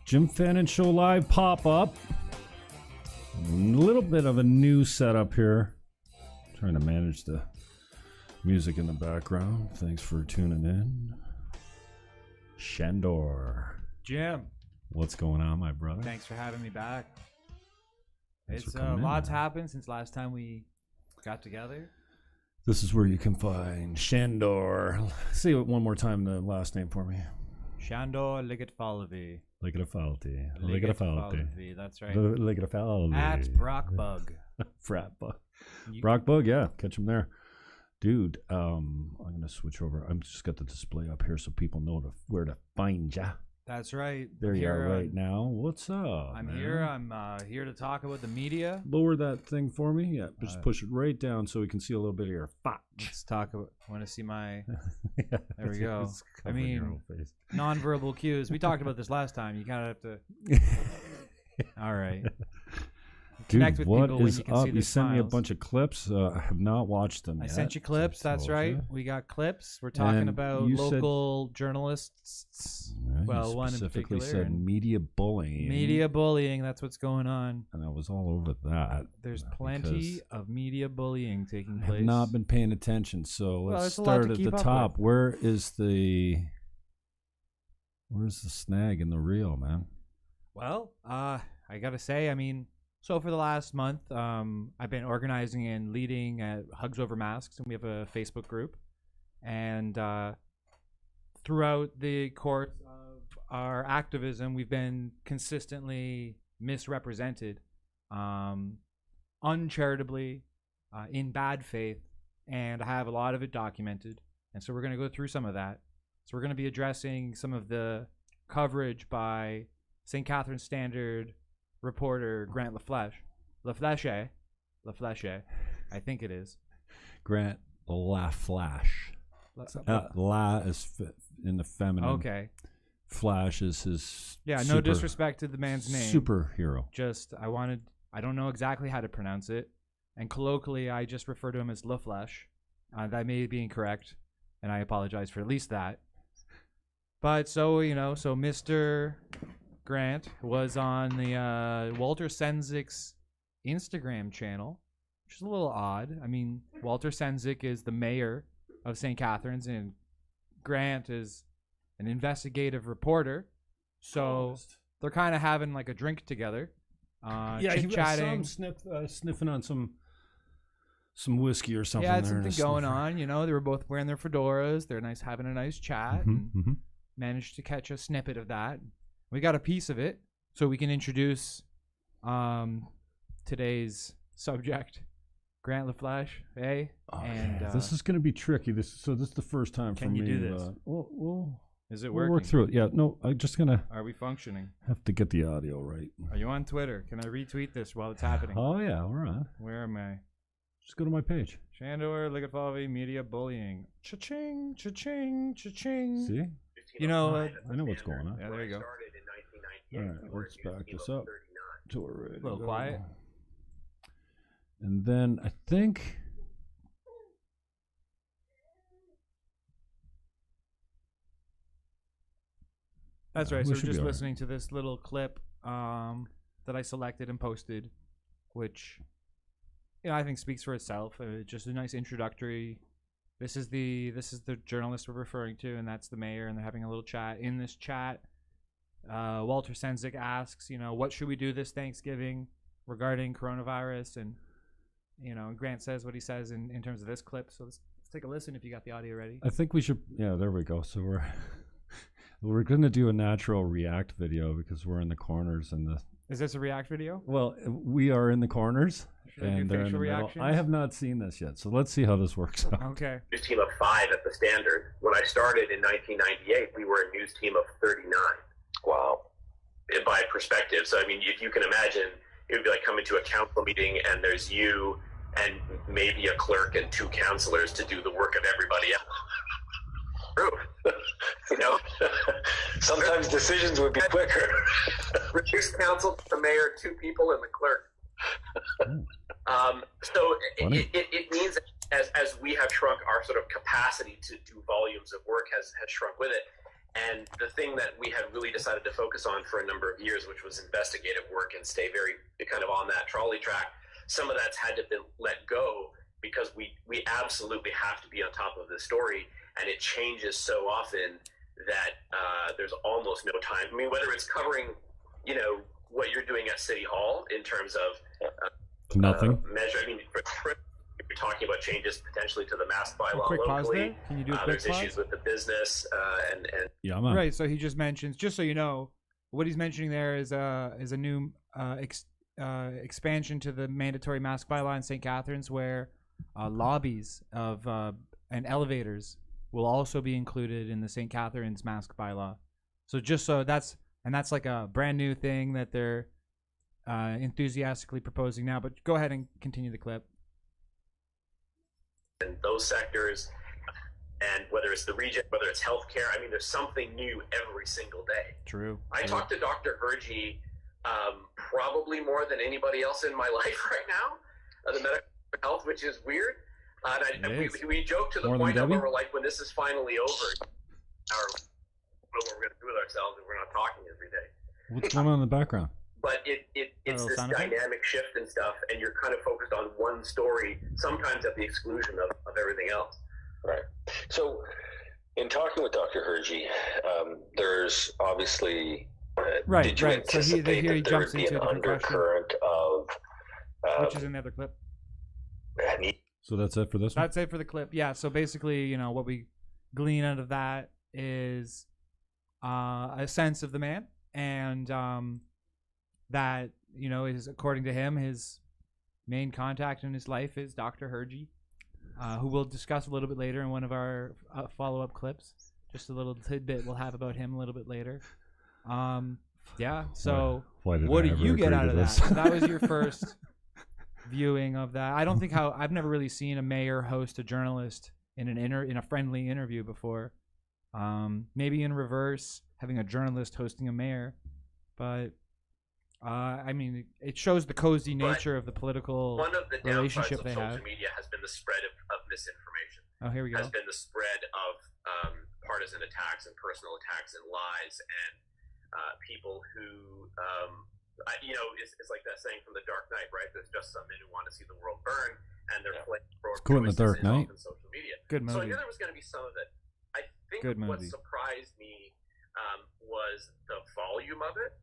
Jim Fannon Show Live pop-up. A little bit of a new setup here. Trying to manage the music in the background. Thanks for tuning in. Sandor. Jim. What's going on, my brother? Thanks for having me back. Thanks It's for coming in, lots man. happened since last time we got together. This is where you can find Sandor. Say it one more time, the last name for me. Sandor Ligetfalvy. Ligetfalvy. That's right. Ligetfalvy. At Brockbug. Fratbug. Brockbug, yeah. Catch him there. Dude, I'm going to switch over. I'm just got the display up here so people know where to find ya. That's right. There I'm you are here, right now. What's up, I'm man? here. I'm here to talk about the media. Lower that thing for me. Yeah, just push it right down so we can see a little bit of your fat. Let's talk about. Want to see my? Yeah, There we go. it's I covering your mean, whole face. Nonverbal cues. We talked about this last time. You kind of have to. All right. Connect Dude, with what people when is you can up? see You their sent me a smiles. bunch of clips. I have not watched them I yet. sent you clips. I That's told right. you. We got clips. We're talking And about you said- local journalists. Yeah, Well, you one in specifically particular. said and media bullying. media bullying. That's what's going on. And I was all over that. There's plenty because of media bullying taking I place. have not been paying attention. So Well, let's it's a lot to start at keep the up top. with. Where's the snag in the reel, man? Well, I gotta say, I mean, so for the last month, I've been organizing and leading at Hugs Over Masks, and we have a Facebook group. And throughout the course of our activism, we've been consistently misrepresented, uncharitably, in bad faith, and I have a lot of it documented. And so we're going to go through some of that. So we're going to be addressing some of the coverage by St. Catharines Standard reporter Grant Lafleche, I think it is. Grant Laflash. La is in the feminine. Okay. Flash is his. Yeah, no super- disrespect to the man's name. Superhero. Just, I don't know exactly how to pronounce it. And colloquially, I just refer to him as Lafleche. That may be incorrect, and I apologize for at least that. But so Mr. Grant was on the Walter Sendzik Instagram channel, which is a little odd. I mean, Walter Sendzik is the mayor of St. Catharines, and Grant is an investigative reporter. So they're kind of having like a drink together, chit-chatting. Sniffing on some whiskey or something. Yeah, it's there in something a going sniffer. on. They were both wearing their fedoras. They're having a nice chat. Mhm, And mhm. managed to catch a snippet of that. We got a piece of it, so we can introduce today's subject, Grant Lafleche. Hey, and This is going to be tricky. This is the first time for Can me. you do this? We'll is it we'll working? work through it. Yeah, no, I'm just going to Are we functioning? have to get the audio right. Are you on Twitter? Can I retweet this while it's happening? Oh, yeah, all right. Where am I? Just go to my page. Sandor Ligetfalvy, media bullying. Cha-ching, cha-ching, cha-ching. See? You know, I know what's going on. yeah, there you go. All right, let's back this up till we're ready. A little to go. quiet. And then I think... That's right. we So we're should be just all right. listening to this little clip that I selected and posted, which I think speaks for itself. Just a nice introductory. This is the journalist we're referring to, and that's the mayor, and they're having a little chat. In this chat, Walter Sendzik asks, what should we do this Thanksgiving regarding coronavirus, and Grant says what he says in terms of this clip. So let's take a listen if you got the audio ready. I think we should... Yeah, there we go. So we're going to do a natural react video because we're in the corners and the... Is this a react video? Well, we are in the corners Should I do and they're in facial the middle. reactions? I have not seen this yet, so let's see how this works out. Okay. News team of 5 at the Standard. When I started in 1998, we were a news team of 39. Wow. By perspective. So, I mean, if you can imagine, it would be like coming to a council meeting and there's you and maybe a clerk and 2 counselors to do the work of everybody else. True. Sometimes decisions would be quicker. Reduce council to the mayor, 2 people, and the clerk. So it means as we have shrunk, our sort of capacity to do volumes of work has shrunk with it. And the thing that we had really decided to focus on for a number of years, which was investigative work and stay very kind of on that trolley track, some of that's had to be let go because we absolutely have to be on top of the story, and it changes so often that there's almost no time. I mean, whether it's covering, what you're doing at City Hall in terms of nothing measure. I mean, you're talking about changes potentially to the mask bylaw quick locally. pause there. Can you do a quick there's pause? issues with the business and yeah I'm on. Right. So he just mentions, just so you know, what he's mentioning there is a new expansion to the mandatory mask bylaw in St. Catharines, where lobbies of and elevators will also be included in the St. Catharines mask bylaw. So just so that's like a brand new thing that they're enthusiastically proposing now. But go ahead and continue the clip. in those sectors, and whether it's the region, whether it's healthcare, I mean, there's something new every single day. True. I talk to Dr. Hergy probably more than anybody else in my life right now, the medical health, which is weird. We joke to the More point than of Debbie? where we're like, when this is finally over, what we're going to do with ourselves if we're not talking every day. What's going on in the background? But it's this dynamic shift and stuff, and you're kind of focused on one story, sometimes at the exclusion of everything else. Right. So, in talking with Dr. Hergy, there's obviously did you right. So anticipate here he that there jumps would be into an a different question, undercurrent of which is in the other clip. So that's it for this one? That's it for the clip. Yeah. So basically, what we glean out of that is a sense of the man, and that is, according to him, his main contact in his life is Dr. Hergy, who we'll discuss a little bit later in one of our follow-up clips. Just a little tidbit we'll have about him a little bit later. Yeah. So Why did what I do ever you get agree out to of that? this? So that was your first viewing of that. I don't think I've never really seen a mayor host a journalist in in a friendly interview before. Maybe in reverse, having a journalist hosting a mayor, but I mean, it shows the cozy nature of the political One of the relationship downsides they of have. social media has been the spread of misinformation. Oh, here we go. Has been the spread of partisan attacks and personal attacks and lies, and people who, it's like that saying from The Dark Knight, right? There's just some men who want to see the world burn, and they're playing Cool in The Dark Knight. on social media. Good So I movie. knew there was going to be some of it. I think Good what movie. surprised me was the volume of it.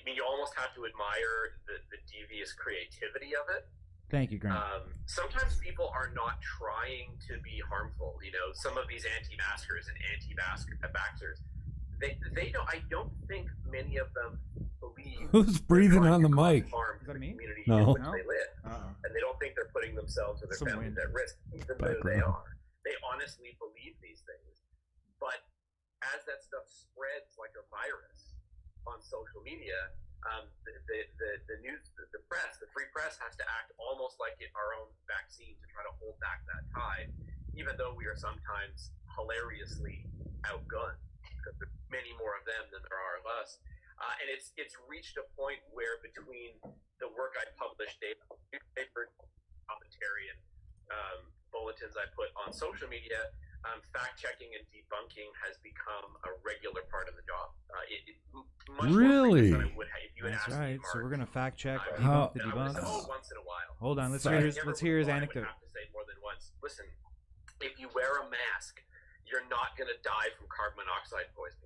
You almost have to admire the devious creativity of it. Thank you, Grant. Sometimes people are not trying to be harmful. Some of these anti-maskers and anti-vaxxers, they don't. I don't think many of them believe. Who's breathing on the mic? Harm Is to that the me? community No. in which they live, and they don't think they're putting themselves or their Some families wind. at risk, even though they Background. are. They honestly believe these things, but as that stuff spreads like a virus on social media, the news, the press, the free press has to act almost like our own vaccine to try to hold back that tide, even though we are sometimes hilariously outgunned because there's many more of them than there are of us. And it's reached a point where between the work I publish daily, newspaper commentary, and bulletins I put on social media, fact-checking and debunking has become a regular part of the job. Much more Really? frequent than I would have if you had That's asked me, right. Mark. So we're gonna fact check How- debunk the And I would say, debunks. once in a while. Hold on. Let's But hear I his. never Let's hear his would anecdote. have to say more than once. Listen, if you wear a mask, you're not going to die from carbon monoxide poisoning.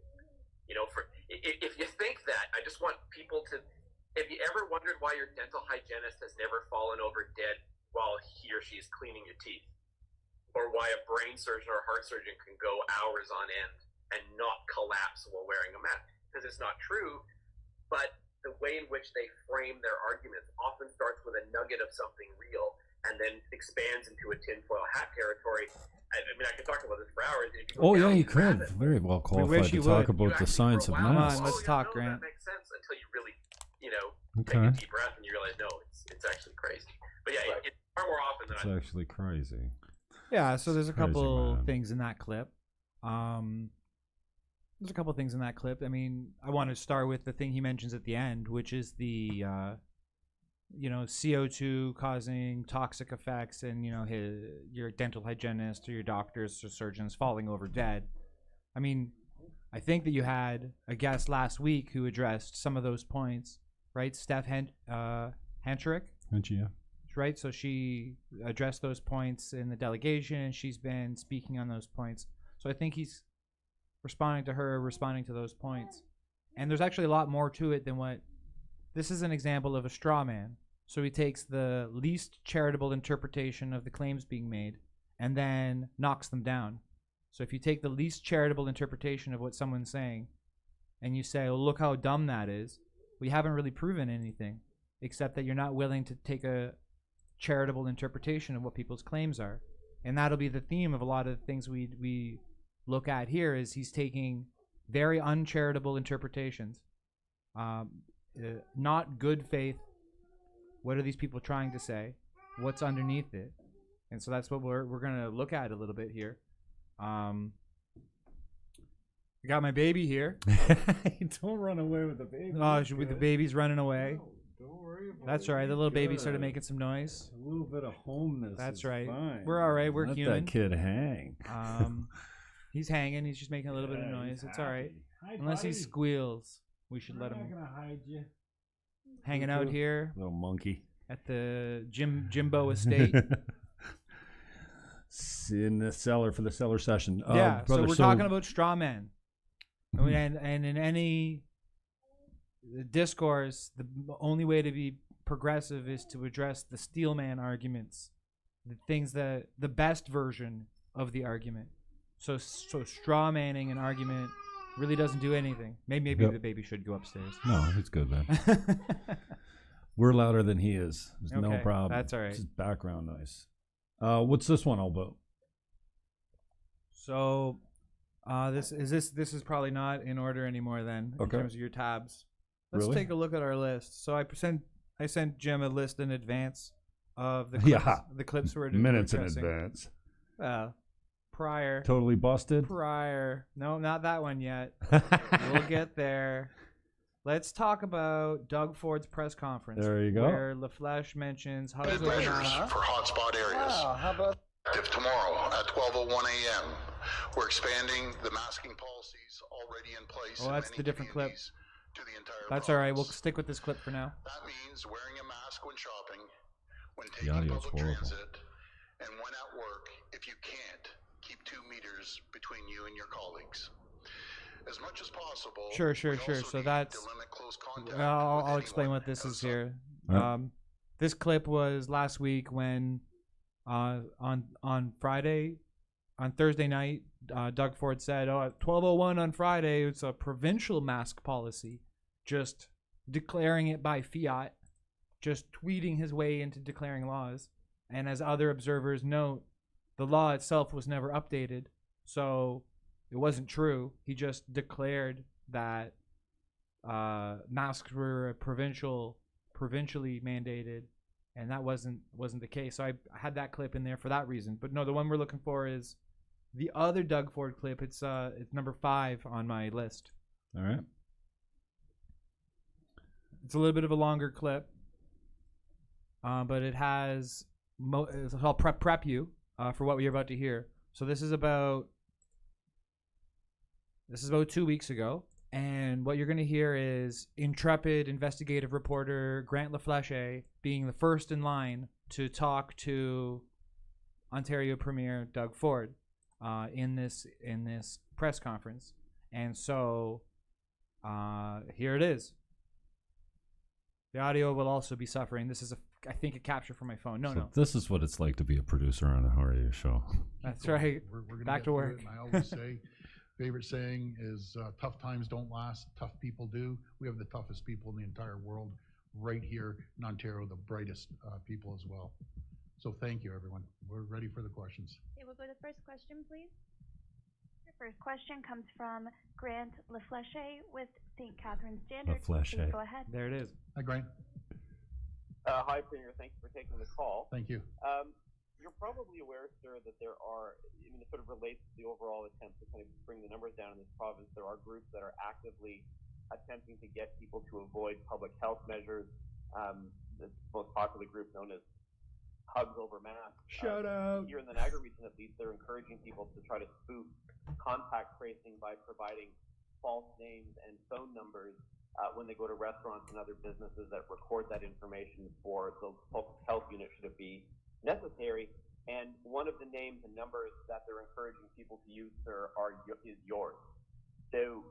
If you think that, I just want people to. Have you ever wondered why your dental hygienist has never fallen over dead while he or she is cleaning your teeth, or why a brain surgeon or a heart surgeon can go hours on end and not collapse while wearing a mask? Because it's not true, but the way in which they frame their arguments often starts with a nugget of something real and then expands into a tinfoil hat territory. I mean, I could talk about this for hours. If you go Oh yeah, down you the could. rabbit hole, Very well qualified wish to you talk would. about the science of Come on, masks. let's talk, no, Grant. That makes sense until you really, Okay. take a deep breath and you realize, no, it's actually crazy. But yeah, it's far more often than It's I actually crazy. Yeah. So there's a Crazy, couple man. things in that clip. There's a couple things in that clip. I mean, I want to start with the thing he mentions at the end, which is the CO2 causing toxic effects, and your dental hygienist or your doctors or surgeons falling over dead. I mean, I think that you had a guest last week who addressed some of those points, right? Steph Hancherick? Yeah. Right? So she addressed those points in the delegation. She's been speaking on those points. So I think he's responding to those points. And there's actually a lot more to it than what... This is an example of a straw man. So he takes the least charitable interpretation of the claims being made and then knocks them down. So if you take the least charitable interpretation of what someone's saying and you say, well, look how dumb that is, we haven't really proven anything except that you're not willing to take a charitable interpretation of what people's claims are. And that'll be the theme of a lot of the things we look at here is he's taking very uncharitable interpretations, not good faith. What are these people trying to say? What's underneath it? And so that's what we're going to look at a little bit here. I got my baby here. Don't run away with the baby. Oh, the baby's running away. No, don't worry about it. That's right. The little baby started making some noise. A little bit of homeness. That's is right. Fine. We're all right. We're Let human. that kid hang. He's hanging. He's just making a little bit of noise. It's all right. Unless he squeals, we should let him. I'm not gonna hide you. Hanging out here Little monkey. at the Jimbo estate. In the cellar for the cellar session. Yeah. Brother, So we're talking about straw men, and in any discourse, the only way to be progressive is to address the steel man arguments, the things that the best version of the argument. So straw manning an argument really doesn't do anything. Maybe the baby should go upstairs. No, it's good, man. We're louder than he is. There's no problem. That's all right. It's just background noise. What's this one all about? So, this is probably not in order anymore. Then, in terms of your tabs, let's Really? take a look at our list. So I sent Jim a list in advance of the clips, the clips we're Minutes in addressing. advance. Prior. Totally busted. Prior. No, not that one yet. We'll get there. Let's talk about Doug Ford's press conference. There you go. Where LaFlèche mentions how Measures for hotspot areas. Wow, how about If tomorrow at 12:01 a.m. we're expanding the masking policies already in place. Oh, in that's many the different clip. communities to the entire That's all right. We'll province. stick with this clip for now. That means wearing a mask when shopping, when The taking audio's public horrible. transit, and when at work. If you can't, keep 2 meters between you and your colleagues. As much as possible. Sure. we also So need that's. to limit close contact I'll with explain anyone what this is outside. here. Right. This clip was last week when on Thursday night, Doug Ford said, at 12:01 on Friday, it's a provincial mask policy, just declaring it by fiat, just tweeting his way into declaring laws. And as other observers note, the law itself was never updated, so it wasn't true. He just declared that masks were provincially mandated, and that wasn't the case. So I had that clip in there for that reason. But no, the one we're looking for is the other Doug Ford clip. It's number 5 on my list. All right. It's a little bit of a longer clip, but it has. I'll prep you for what we're about to hear. So this is about 2 weeks ago, and what you're going to hear is intrepid investigative reporter Grant LaFlèche being the first in line to talk to Ontario Premier Doug Ford in this press conference. And so here it is. The audio will also be suffering. This is I think a capture from my phone. No. This is what it's like to be a producer on a radio show. That's right. We're gonna Back get to through work. it, and I always say, favorite saying is tough times don't last, tough people do. We have the toughest people in the entire world right here in Ontario, the brightest people as well. So thank you, everyone. We're ready for the questions. Okay, we'll go to the first question, please. Your first question comes from Grant LaFlèche with St. Catharines Standard. LaFlèche. Please go ahead. There it is. Hi, Grant. Hi, Premier. Thanks for taking the call. Thank you. You're probably aware, sir, that there are, it sort of relates to the overall attempt to kind of bring the numbers down in this province. There are groups that are actively attempting to get people to avoid public health measures. The most popular group known as hugs over masks. Shout out. Here in the Niagara region, at least, they're encouraging people to try to spoof contact tracing by providing false names and phone numbers when they go to restaurants and other businesses that record that information for the public health unit should it be necessary. And one of the names and numbers that they're encouraging people to use, sir, is yours. So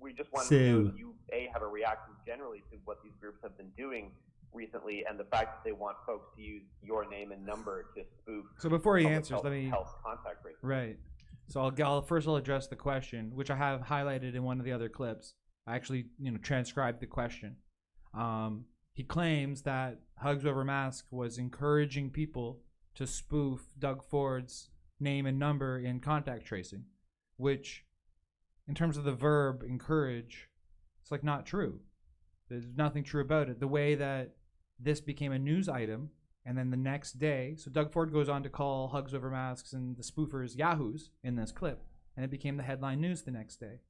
we just wanted to know if you, have a reaction generally to what these groups have been doing recently and the fact that they want folks to use your name and number to spoof. So before he answers, let me... health contact tracing. Right. So I'll address the question, which I have highlighted in one of the other clips. I actually, transcribed the question. He claims that Hugs Over Mask was encouraging people to spoof Doug Ford's name and number in contact tracing, which, in terms of the verb encourage, it's like not true. There's nothing true about it. The way that this became a news item, and then the next day, so Doug Ford goes on to call Hugs Over Masks and the spoofers yahoos in this clip, and it became the headline news the next day.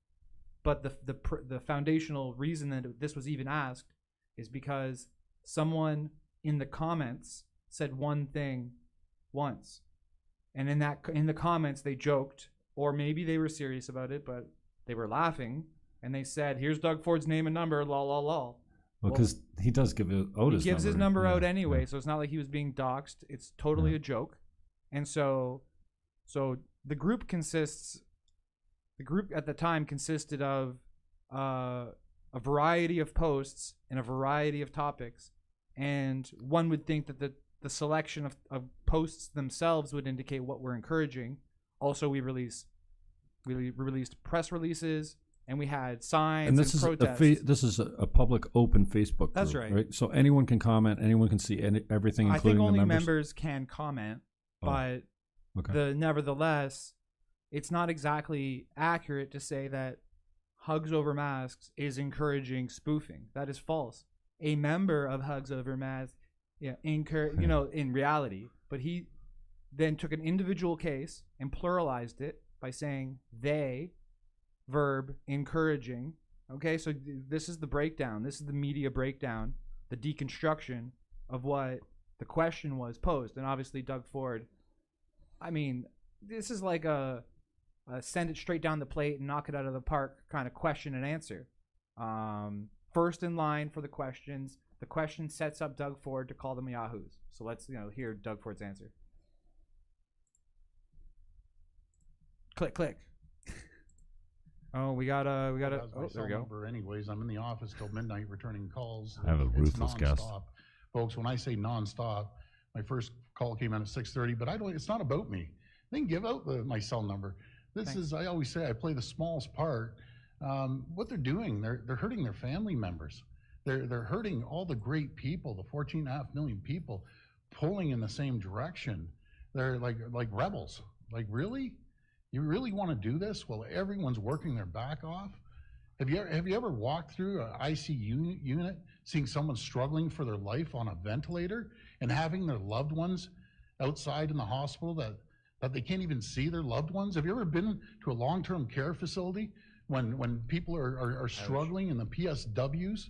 But the foundational reason that this was even asked is because someone in the comments said one thing once, and in the comments they joked, or maybe they were serious about it, but they were laughing, and they said, "Here's Doug Ford's name and number, lol lol lol." Well, because he does give out his gives number. his number out anyway, so it's not like he was being doxxed. It's totally a joke, and so the group at the time consisted of a variety of posts and a variety of topics, and one would think that the selection of posts themselves would indicate what we're encouraging. Also, we released press releases, and we had signs and protests. This is a public open Facebook group. That's right. So anyone can comment, anyone can see everything, including I think only the members. members can comment, but nevertheless, it's not exactly accurate to say that Hugs Over Masks is encouraging spoofing. That is false. A member of Hugs Over Masks, in reality, but he then took an individual case and pluralized it by saying they, verb, encouraging. Okay, so this is the breakdown. This is the media breakdown, the deconstruction of what the question was posed. And obviously Doug Ford, this is like a send it straight down the plate and knock it out of the park kind of question and answer. First in line for the questions. The question sets up Doug Ford to call them yahoos. So let's hear Doug Ford's answer. Click, click. Oh, we got there we go. Anyways, I'm in the office till midnight returning calls. I have a ruthless guest. Folks, when I say nonstop, my first call came in at 6:30, but it's not about me. They can give out my cell number. I always say I play the smallest part. What they're doing, they're hurting their family members. They're hurting all the great people, the 14.5 million people pulling in the same direction. They're like rebels. Like, really? You really want to do this while everyone's working their back off? Have you ever walked through an ICU unit, seeing someone struggling for their life on a ventilator and having their loved ones outside in the hospital that they can't even see their loved ones? Have you ever been to a long-term care facility when people are struggling and the PSWs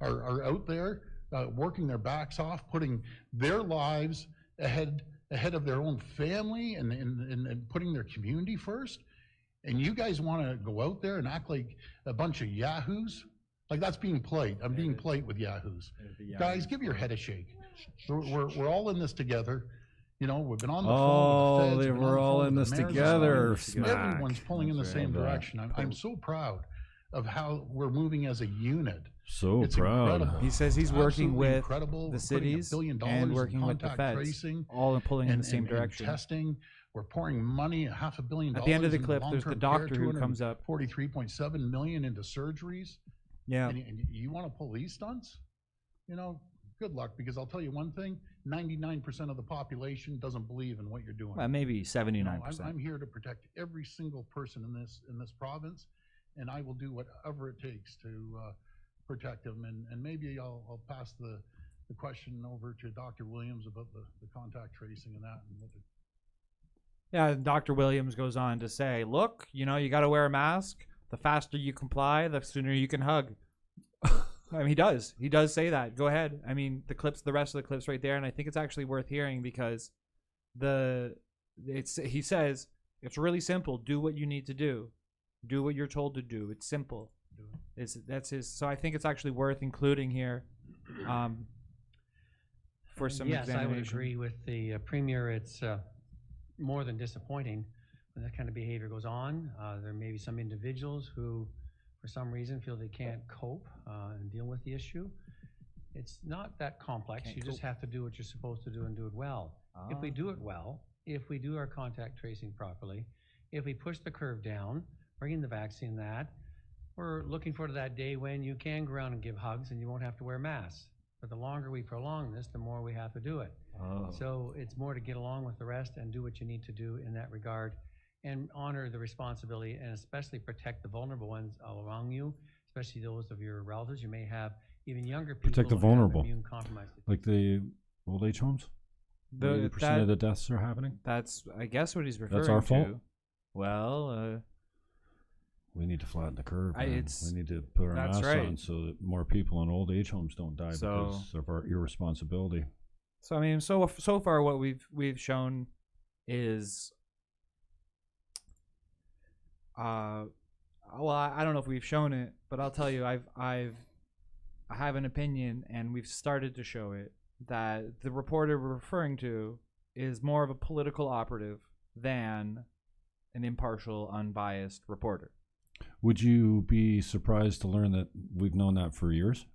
are out there working their backs off, putting their lives ahead of their own family and putting their community first? And you guys want to go out there and act like a bunch of yahoos? Like, that's being polite. I'm being polite with yahoos. Guys, give your head a shake. We're all in this together. We've been on the phone with the feds. We're all in this together. Everyone's pulling in the same direction. I'm so proud of how we're moving as a unit. So proud. Incredible. He says he's working with incredible. the cities and working with the feds, tracing, all pulling in the same direction. Testing. We're pouring money, $500 million. At the end of the clip, there's the doctor who comes up. $43.7 million into surgeries. Yeah. And you want to pull these stunts? Good luck, because I'll tell you one thing: 99% of the population doesn't believe in what you're doing. Well, maybe 79%. I'm here to protect every single person in this province, and I will do whatever it takes to protect them. And maybe I'll pass the question over to Dr. Williams about the contact tracing and that. Yeah, Dr. Williams goes on to say, look, you got to wear a mask. The faster you comply, the sooner you can hug. I mean, he does. He does say that. Go ahead. I mean, the rest of the clips right there, and I think it's actually worth hearing because he says it's really simple. Do what you need to do. Do what you're told to do. It's simple. That's his. So I think it's actually worth including here for some examination. Yes, I would agree with the Premier. It's more than disappointing when that kind of behavior goes on. There may be some individuals who, for some reason, feel they can't cope and deal with the issue. It's not that complex. You just have to do what you're supposed to do and do it well. If we do it well, if we do our contact tracing properly, if we push the curve down, bring in the vaccine, we're looking forward to that day when you can go around and give hugs and you won't have to wear masks. But the longer we prolong this, the more we have to do it. So it's more to get along with the rest and do what you need to do in that regard and honor the responsibility and especially protect the vulnerable ones all around you, especially those of your relatives. You may have even younger people. Protect the who have vulnerable. immune compromised. Like the old age homes? 80% of the deaths are happening? That's, I guess, what he's referring to. That's our fault? Well, we need to flatten the curve. We need to put our that's masks right. on so that more people in old age homes don't die because of our irresponsibility. So I mean, so far what we've shown is, well, I don't know if we've shown it, but I'll tell you, I have an opinion, and we've started to show it, that the reporter we're referring to is more of a political operative than an impartial, unbiased reporter. Would you be surprised to learn that we've known that for years?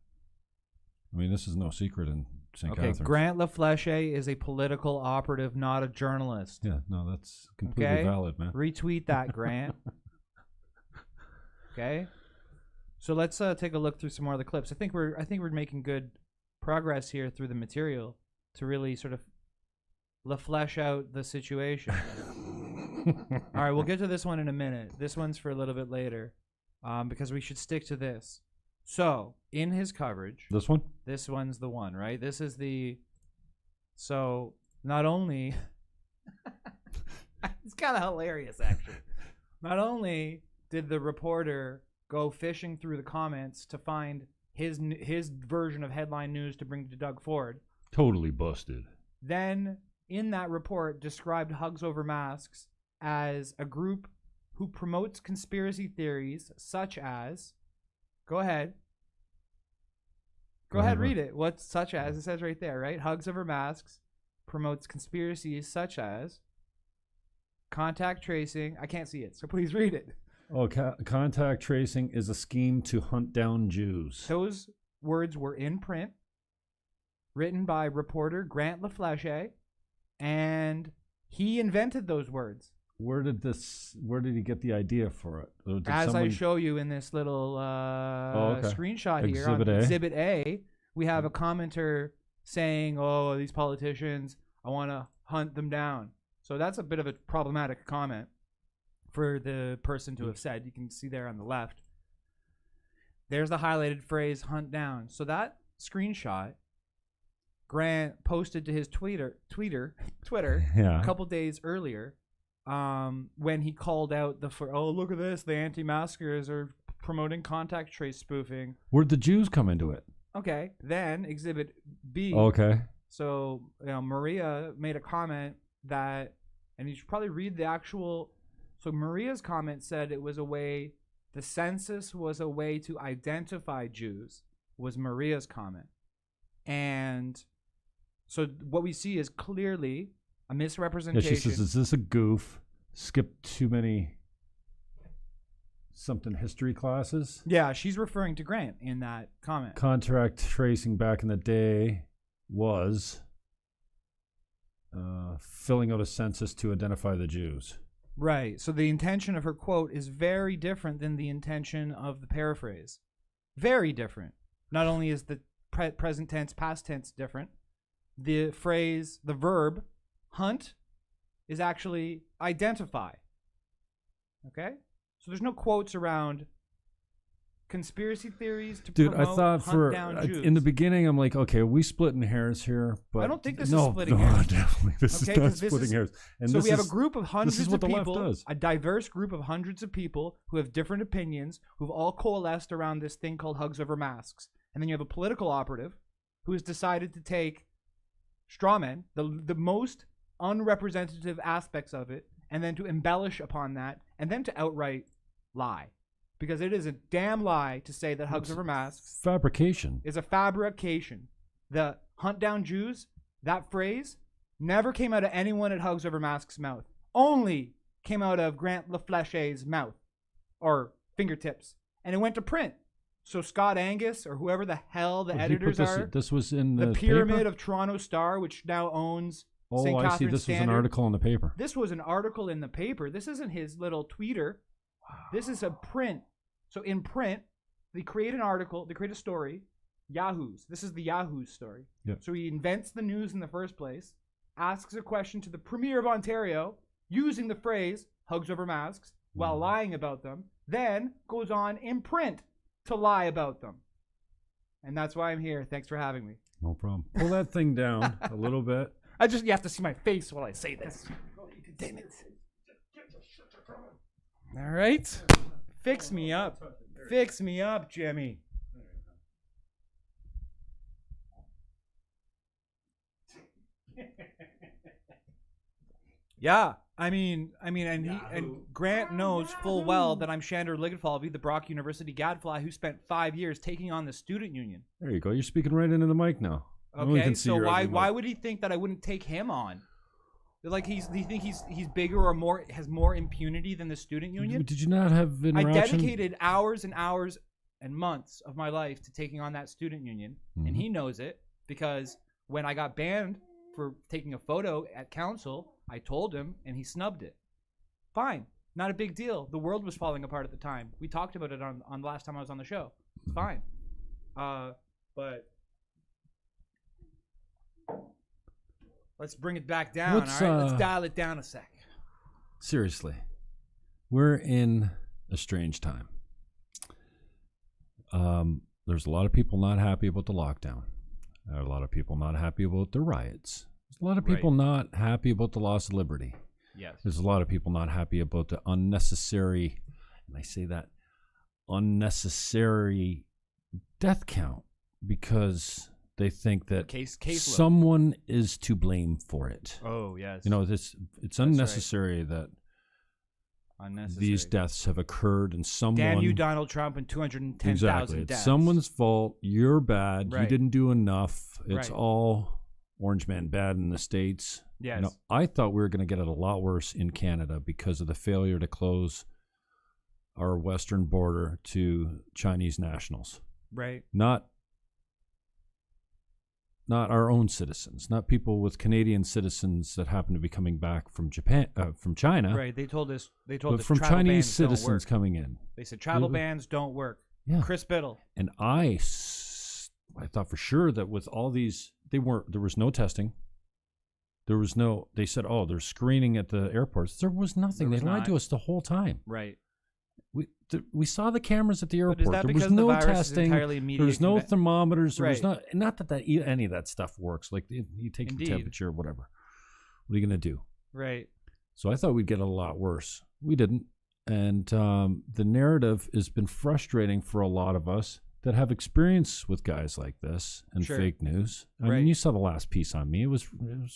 I mean, this is no secret in St. Catharines. Grant LaFleche is a political operative, not a journalist. Yeah, no, that's completely valid, man. Retweet that, Grant. Okay, so let's take a look through some more of the clips. I think we're making good progress here through the material to really sort of flesh out the situation. All right, we'll get to this one in a minute. This one's for a little bit later, because we should stick to this. So in his coverage, this one's the one, right? This is the. So not only, it's kind of hilarious actually. Not only did the reporter go fishing through the comments to find his version of headline news to bring to Doug Ford. Totally busted. Then in that report described Hugs Over Masks as a group who promotes conspiracy theories such as, go ahead, read it. What's such as? It says right there, right? Hugs Over Masks promotes conspiracies such as contact tracing. I can't see it, so please read it. Oh, contact tracing is a scheme to hunt down Jews. Those words were in print, written by reporter Grant LaFleche, and he invented those words. Where did he get the idea for it? I show you in this little screenshot here on Exhibit A, we have a commenter saying, "Oh, these politicians, I want to hunt them down." So that's a bit of a problematic comment for the person to have said. You can see there on the left. There's the highlighted phrase, hunt down. So that screenshot, Grant posted to his Twitter a couple days earlier, when he called out look at this, the anti-maskers are promoting contact trace spoofing. Where'd the Jews come into it? Okay, then Exhibit B. Okay. So, Maria made a comment that, and you should probably read the actual. So Maria's comment said it was the census was a way to identify Jews, was Maria's comment. And so what we see is clearly a misrepresentation. Yeah, she says, is this a goof? Skipped too many something history classes? Yeah, she's referring to Grant in that comment. Contact tracing back in the day was filling out a census to identify the Jews. Right. So the intention of her quote is very different than the intention of the paraphrase. Very different. Not only is the present tense, past tense different, the phrase, the verb, hunt, is actually identify. Okay? So there's no quotes around conspiracy theories to promote hunt down Jews. In the beginning, I'm like, okay, are we splitting hairs here? But I don't think this is splitting hairs. No, definitely. This is not splitting hairs. And so we have a group of hundreds of people, does. a diverse group of hundreds of people who have different opinions, who've all coalesced around this thing called Hugs Over Masks. And then you have a political operative who has decided to take straw men, the most unrepresentative aspects of it, and then to embellish upon that, and then to outright lie. Because it is a damn lie to say that hugs over masks Fabrication. is a fabrication. The hunt down Jews, that phrase, never came out of anyone at Hugs Over Masks' mouth. Only came out of Grant LaFleche's mouth, or fingertips. And it went to print. So Scott Angus, or whoever the hell the editors are, this was in the Pyramid paper? of Toronto Star, which now owns Oh, St. I Catharines see. This Standard. was an article in the paper. This was an article in the paper. This isn't his little tweeter. This is a print. So in print, they create an article, they create a story. Yahoo's. This is the Yahoo's story. Yep. So he invents the news in the first place, asks a question to the Premier of Ontario using the phrase hugs over masks while lying about them, then goes on in print to lie about them. And that's why I'm here. Thanks for having me. No problem. Pull that thing down a little bit. You have to see my face while I say this. Damn it. All right. Fix me up. Fix me up, Jimmy. Yeah, and Grant knows full well that I'm Sandor Ligetfalvy, the Brock University gadfly who spent 5 years taking on the student union. There you go. You're speaking right into the mic now. Okay, so why would he think that I wouldn't take him on? Like do you think he's bigger or has more impunity than the student union? Did you not have interaction? I dedicated hours and hours and months of my life to taking on that student union, and he knows it because when I got banned for taking a photo at council, I told him, and he snubbed it. Fine, not a big deal. The world was falling apart at the time. We talked about it on the last time I was on the show. It's fine, but let's bring it back down. All right, let's dial it down a sec. Seriously, we're in a strange time. There's a lot of people not happy about the lockdown. There are a lot of people not happy about the riots. There's a lot of people not happy about the loss of liberty. Yes. There's a lot of people not happy about the unnecessary, and I say that, unnecessary death count because they think that someone is to blame for it. Oh, yes. It's unnecessary that these deaths have occurred and someone... Damn you, Donald Trump, and 210,000 It's deaths. someone's fault. You're bad. Right. You didn't do enough. It's Right. all Orange Man bad in the States. Yes. I thought we were going to get it a lot worse in Canada because of the failure to close our western border to Chinese nationals. Right. Not our own citizens, not people with Canadian citizens that happen to be coming back from China. Right. They told us but from travel Chinese bans don't citizens work. coming in. They said travel bans don't work. Yeah. Chris Biddle. And I thought for sure that with all these, there was no testing. They said, there's screening at the airports. There was nothing. They lied to us the whole time. Right. We saw the cameras at the airport. But is that there because was no the virus is testing. entirely media There was no thermometers. There was Right. not that any of that stuff works. Like you take Indeed. the temperature or whatever. What are you going to do? Right. So I thought we'd get a lot worse. We didn't. And the narrative has been frustrating for a lot of us that have experience with guys like this and Sure. fake news. I Right. mean, you saw the last piece on me. It was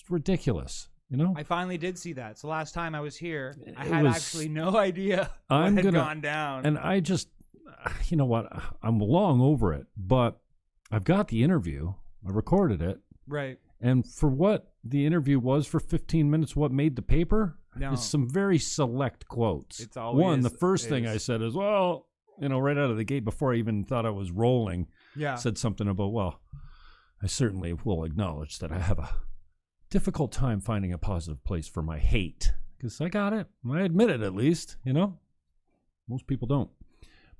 ridiculous. I finally did see that. So last time I was here, I It had was- actually no idea I'm what had gonna- gone down. And I just, you know what? I'm long over it, but I've got the interview. I recorded it. Right. And for what the interview was for 15 minutes, what made the paper No. is some very select quotes. It's always the first thing is. I said is, well, right out of the gate before I even thought I was rolling, Yeah. said something about, I certainly will acknowledge that I have a difficult time finding a positive place for my hate. Because I got it. I admit it at least, Most people don't.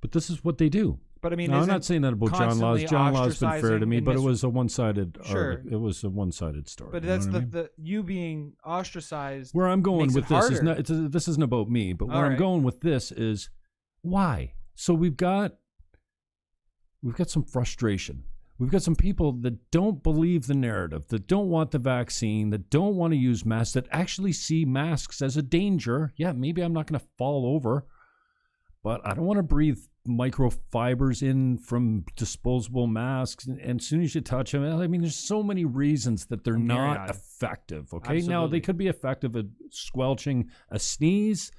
But this is what they do. But I mean, Now, I'm isn't not saying that about John Laws. constantly John Laws been fair to ostracizing me, and but it was a one-sided Sure. it was a one-sided story. But you know that's what I mean? the you being ostracized. Where I'm going makes with it this harder. this isn't about me, but where All I'm right. going with this is why. So we've got some frustration. We've got some people that don't believe the narrative, that don't want the vaccine, that don't want to use masks, that actually see masks as a danger. Yeah, maybe I'm not going to fall over, but I don't want to breathe microfibers in from disposable masks, and as soon as you touch them, I mean, there's so many reasons that they're not effective. Okay, Absolutely. now they could be effective at squelching a sneeze,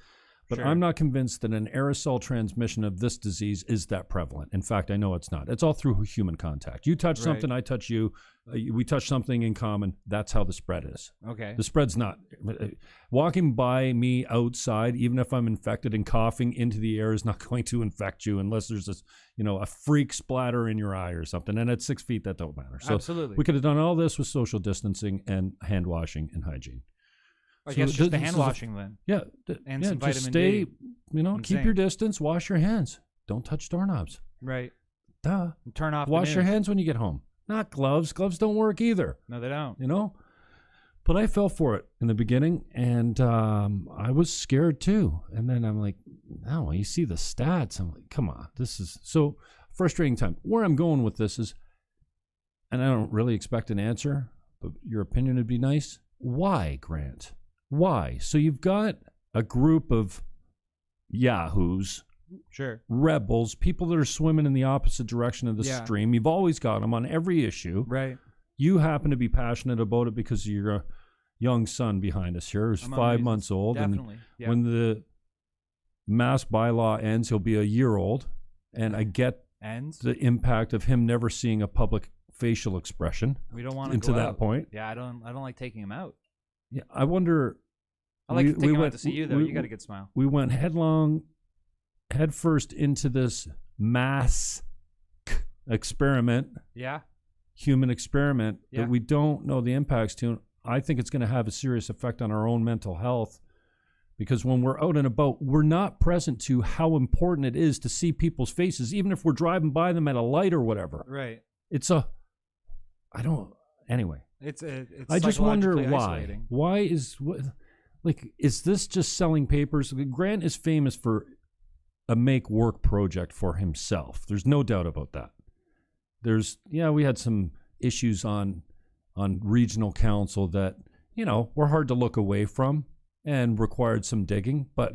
but Sure. I'm not convinced that an aerosol transmission of this disease is that prevalent. In fact, I know it's not. It's all through human contact. You touch something, I touch you. We touch something in common. That's how the spread is. Okay. The spread's not walking by me outside, even if I'm infected and coughing into the air, is not going to infect you unless there's a freak splatter in your eye or something. And at 6 feet, that don't matter. So Absolutely. we could have done all this with social distancing and hand washing and hygiene. I guess just the hand washing then. Yeah. And some just vitamin stay, D. keep your distance, wash your hands. Don't touch doorknobs. Right. Duh. Turn off Wash the your news. hands when you get home. Not gloves. Gloves don't work either. No, they don't. But I fell for it in the beginning, and I was scared too. And then I'm like, no, when you see the stats, I'm like, come on, this is so frustrating time. Where I'm going with this is, and I don't really expect an answer, but your opinion would be nice. Why, Grant? Why? So you've got a group of yahoos, Sure. rebels, people that are swimming in the opposite direction of the stream. You've always got them on every issue. Right. You happen to be passionate about it because you're a young son behind us here who's 5 months old. Definitely. And when the mask bylaw ends, he'll be a year old. And I get the impact of him never seeing a public facial expression. We don't want to that point. Yeah, I don't like taking him out. Yeah, I wonder. I like to take him out to see you though. You got a good smile. We went headfirst into this mass experiment. Yeah. Human experiment Yeah. that we don't know the impacts to. I think it's going to have a serious effect on our own mental health, because when we're out and about, we're not present to how important it is to see people's faces, even if we're driving by them at a light or whatever. Right. Anyway. It's I just wonder psychologically why. isolating. Why is this just selling papers? Grant is famous for a make work project for himself. There's no doubt about that. We had some issues on regional council that, were hard to look away from and required some digging. But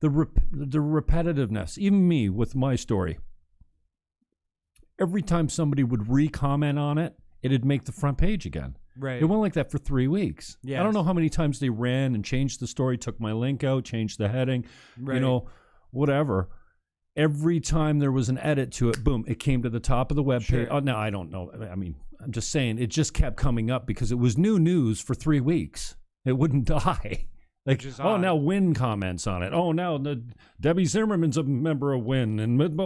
the repetitiveness, even me with my story, every time somebody would re-comment on it, it'd make the front page again. Right. It went like that for 3 weeks. Yes. I don't know how many times they ran and changed the story, took my link out, changed the heading, whatever. Every time there was an edit to it, boom, it came to the top of the web page. Oh, no, I don't know. I mean, I'm just saying it just kept coming up because it was new news for 3 weeks. It wouldn't die. Like, oh, now Win comments on it. Oh, now Debbie Zimmerman's a member of Win. And it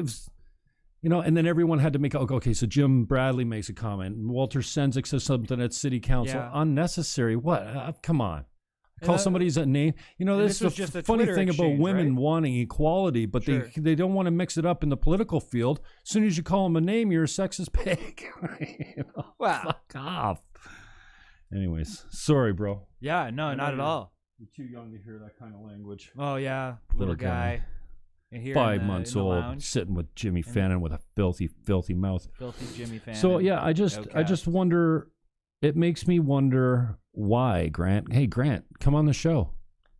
was, and then everyone had to make, okay, so Jim Bradley makes a comment. Walter Sendzik says something at city council. Yeah. Unnecessary. What? Come on. Call somebody's a name. this This was is just the a funny Twitter thing about exchange, women right? wanting equality, but Sure. they don't want to mix it up in the political field. As soon as you call them a name, you're a sexist pig. Wow. Fuck off. Anyways, sorry, bro. Yeah, no, not at all. You're too young to hear that kind of language. Oh yeah, Little guy. Here 5 in the- months in the old, lounge. sitting with Jimmy Fannon with a filthy, filthy mouth. Filthy Jimmy Fannon. So yeah, I just wonder. It makes me wonder why, Grant. Hey, Grant, come on the show.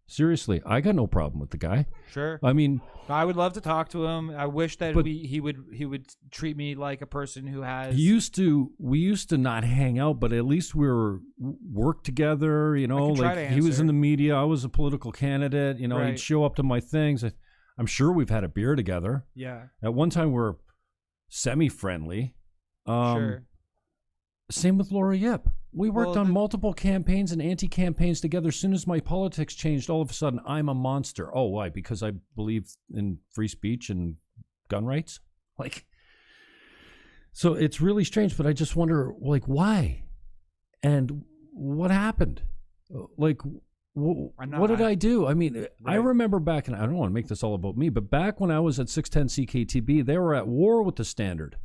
Seriously, I got no problem with the guy. Sure. I mean, I would love to talk to him. I wish that But- he would treat me like a person who has. we used to not hang out, but at least we were work together. can try Like to he was answer. in the media. I was a political candidate. Right. He'd show up to my things. I'm sure we've had a beer together. Yeah. At one time, we were semi-friendly. Sure. Same with Laura Yip. We worked Well, on multiple campaigns and anti-campaigns together. As soon as my politics changed, all of a sudden, I'm a monster. Oh, why? Because I believe in free speech and gun rights? So it's really strange, but I just wonder, why? And what happened? What did I do? I mean, I remember back, and I don't want to make this all about me, but back when I was at 610 CKTB, they were at war with the Standard.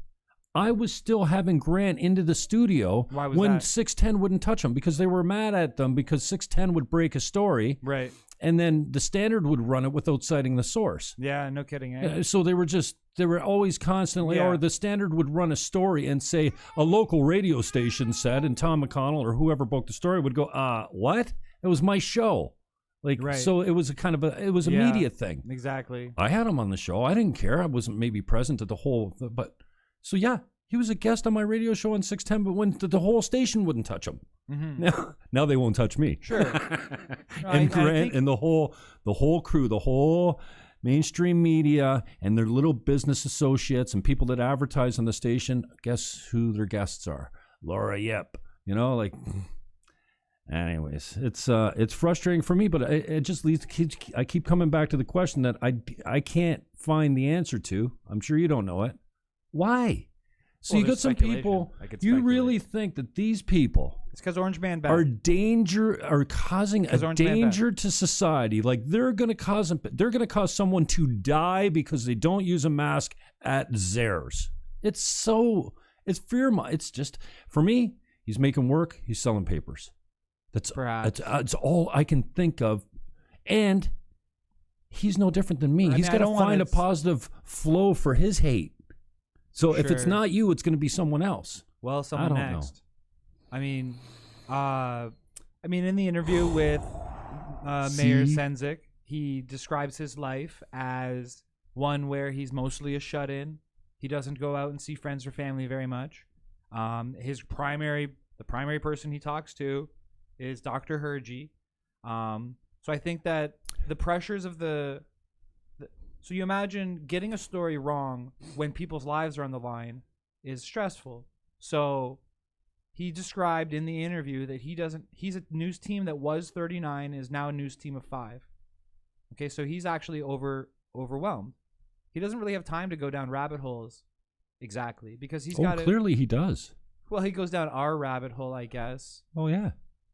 I was still having Grant into the studio when that? 610 wouldn't touch them because they were mad at them because 610 would break a story. Right. And then the Standard would run it without citing the source. Yeah, no kidding. Eh? So they were always constantly, or the Standard would run a story and say, a local radio station said, and Tom McConnell or whoever broke the story would go, what? It was my show. Like, Right. so it was a Yeah. media thing. Exactly. I had him on the show. I didn't care. I wasn't maybe present at the whole, but so yeah, he was a guest on my radio show on 610, but when the whole station wouldn't touch him. Mm-hmm. Now they won't touch me. Sure. And Grant and the whole crew, the whole mainstream media and their little business associates and people that advertise on the station, guess who their guests are? Laura Yep. You know, like, anyways, it's frustrating for me, but it just leads. I keep coming back to the question that I can't find the answer to. I'm sure you don't know it. Why? So you got some people. You really think that these people? It's because Orange Man bad. Are causing a danger to society? Like they're going to cause someone to die because they don't use a mask at Zehrs. It's fear. It's just for me. He's making work. He's selling papers. That's all I can think of. And he's no different than me. He's got to find a positive flow for his hate. So if it's not you, it's going to be someone else. Well, someone next. Know. I mean, in the interview with Mayor Sendzik, he describes his life as one where he's mostly a shut-in. He doesn't go out and see friends or family very much. The primary person he talks to is Dr. Hergy. So I think that the pressures of so you imagine getting a story wrong when people's lives are on the line is stressful. So he described in the interview that he's a news team that was 39, is now a news team of 5. Okay, so he's actually overwhelmed. He doesn't really have time to go down rabbit holes exactly because he's got clearly he does. Well, he goes down our rabbit hole, I guess. Oh, yeah.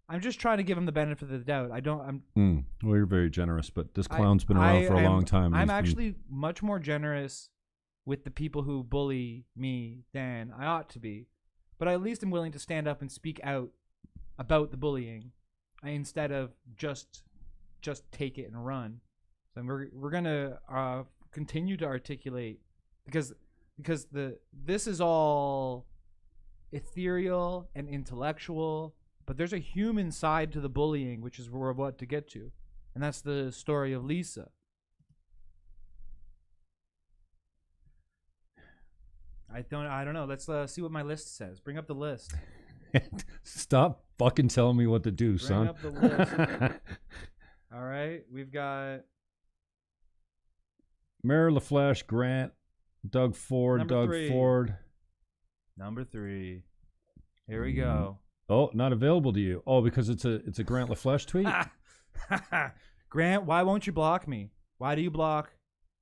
I'm just trying to give him the benefit of the doubt. Well, you're very generous, but this clown's been around for a long time. I'm actually much more generous with the people who bully me than I ought to be. But at least I'm willing to stand up and speak out about the bullying instead of just take it and run. So we're gonna continue to articulate because this is all ethereal and intellectual, but there's a human side to the bullying, which is what we're about to get to, and that's the story of Lisa. I don't know. Let's see what my list says. Bring up the list. Stop fucking telling me what to do, son. Bring up the list. All right, we've got Mayor LaFleche, Grant, Doug Ford, Ford. Number 3. Here we go. Oh, not available to you. Oh, because it's a Grant LaFleche tweet? Grant, why won't you block me? Why do you block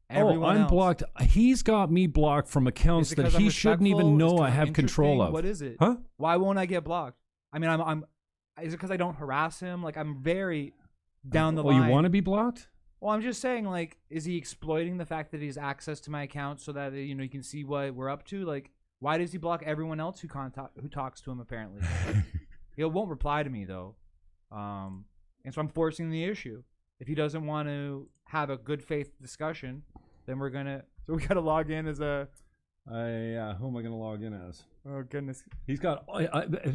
everyone else? Blocked. He's got me blocked from accounts that he shouldn't even know I have control of. What is it? Huh? Why won't I get blocked? I mean, is it because I don't harass him? Like, I'm very down the line. Oh, you want to be blocked? Well, I'm just saying, like, is he exploiting the fact that he has access to my account so that, you know, you can see what we're up to? Like, why does he block everyone else who talks to him, apparently? He won't reply to me, though. And so I'm forcing the issue. If he doesn't want to have a good faith discussion, then we got to log in as a... who am I going to log in as? Oh, goodness. He's got...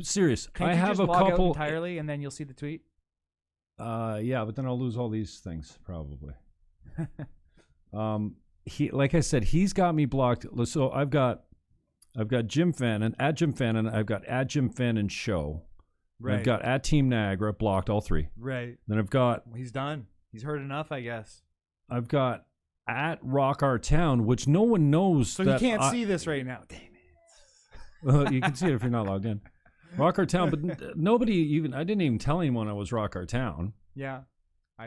serious. Can't I you have just a log couple... out entirely, and then you'll see the tweet? Yeah, but then I'll lose all these things, probably. Like I said, he's got me blocked. So I've got Jim Fannon, at Jim Fannon. I've got at Jim Fannon Show. Right. I've got at Team Niagara, blocked all 3. Right. Then I've got... He's done. He's heard enough, I guess. I've got at Rock Our Town, which no one knows. So you can't see this right now. Damn it. Well, you can see it if you're not logged in. Rock Our Town, but nobody even... I didn't even tell anyone I was Rock Our Town. Yeah.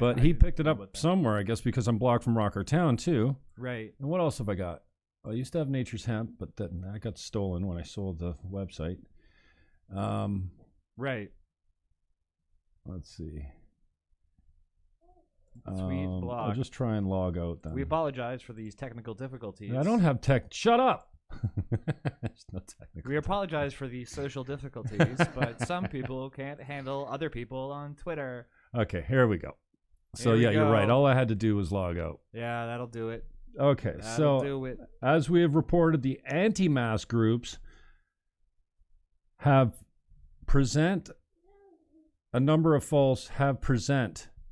But he picked it up somewhere, I guess, because I'm blocked from Rock Our Town, too. Right. And what else have I got? I used to have Nature's Hemp, but then I got stolen when I sold the website. Right. Let's see. Tweet block. I'll just try and log out then. We apologize for these technical difficulties. I don't have tech. Shut up. There's no technical. We apologize for these social difficulties, but some people can't handle other people on Twitter. Okay, here we go. So you're right. All I had to do was log out. Yeah, that'll do it. Okay, as we have reported, the anti-mask groups have present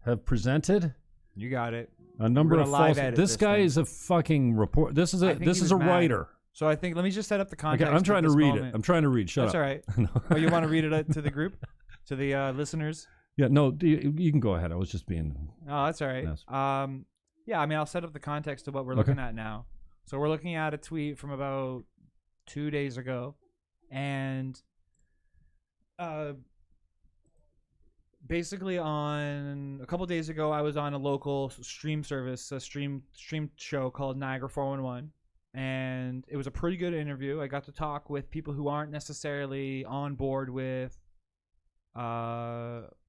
have presented You got it. a number We're of gonna live false. edit This this guy thing. is a fucking report. This is I a think this he is was a mad. writer. So I think let me just set up the context. Okay, I'm trying to of this read moment. it. I'm trying to read. Shut That's up. all right. No. Oh, you want to read it to the group, to the listeners? Yeah, no, you can go ahead. I was just being. Oh, that's all right. Yes. Yeah, I mean, I'll set up the context of what we're looking at now. So we're looking at a tweet from about 2 days ago, and basically on a couple days ago, I was on a local stream service, a stream show called Niagara 411, and it was a pretty good interview. I got to talk with people who aren't necessarily on board with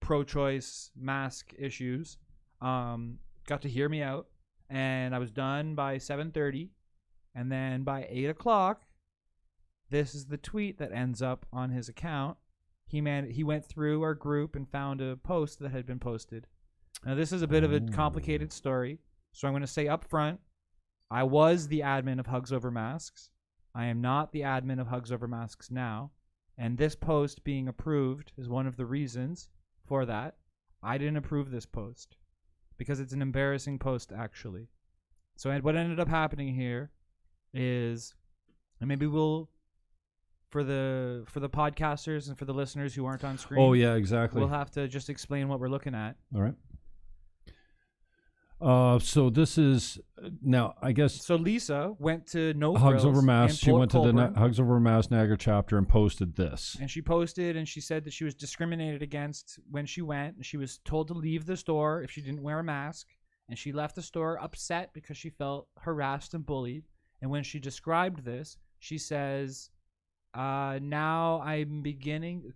pro-choice mask issues. Got to hear me out, and I was done by 7:30, and then by 8 o'clock, this is the tweet that ends up on his account. He went through our group and found a post that had been posted. Now, this is a bit of a complicated story, so I'm going to say up front, I was the admin of Hugs Over Masks. I am not the admin of Hugs Over Masks now, and this post being approved is one of the reasons for that. I didn't approve this post because it's an embarrassing post, actually. So what ended up happening here is, and maybe we'll, for the podcasters and for the listeners who aren't on screen. Oh yeah, exactly. We'll have to just explain what we're looking at. All right. So this is now, I guess. So Lisa went to No Hugs Frills Over Mass. in She Port went to the Colborne, Hugs Over Mass Niagara chapter and posted this. and she posted, and she said that she was discriminated against when she went. And she was told to leave the store if she didn't wear a mask, and she left the store upset because she felt harassed and bullied. And when she described this, she says, "Now I'm beginning."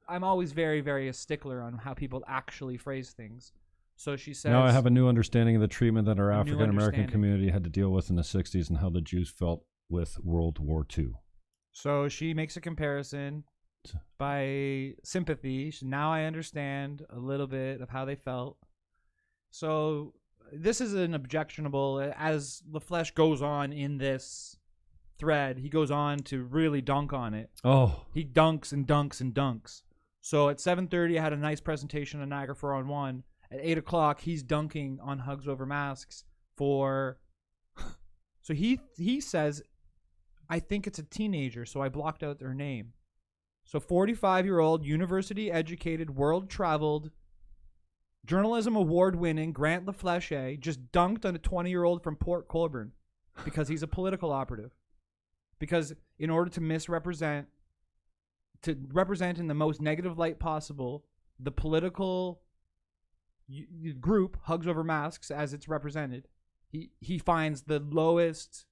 I'm always very, very a stickler on how people actually phrase things. So she says, Now I have a new understanding of the treatment that our A new African American understanding. community had to deal with in the 60s and how the Jews felt with World War II. So she makes a comparison by sympathy. Now I understand a little bit of how they felt. So this is an objectionable, as LaFleche goes on in this thread, he goes on to really dunk on it. Oh. He dunks and dunks and dunks. So at 7:30, I had a nice presentation on Niagara 4-on-1. At 8 o'clock, he's dunking on Hugs Over Masks for... So he says, I think it's a teenager, so I blocked out their name. So 45-year-old, university-educated, world-traveled, journalism award-winning Grant LaFleche just dunked on a 20-year-old from Port Colborne because he's a political operative. Because in order to represent in the most negative light possible the political group, Hugs Over Masks, as it's represented, he finds the lowest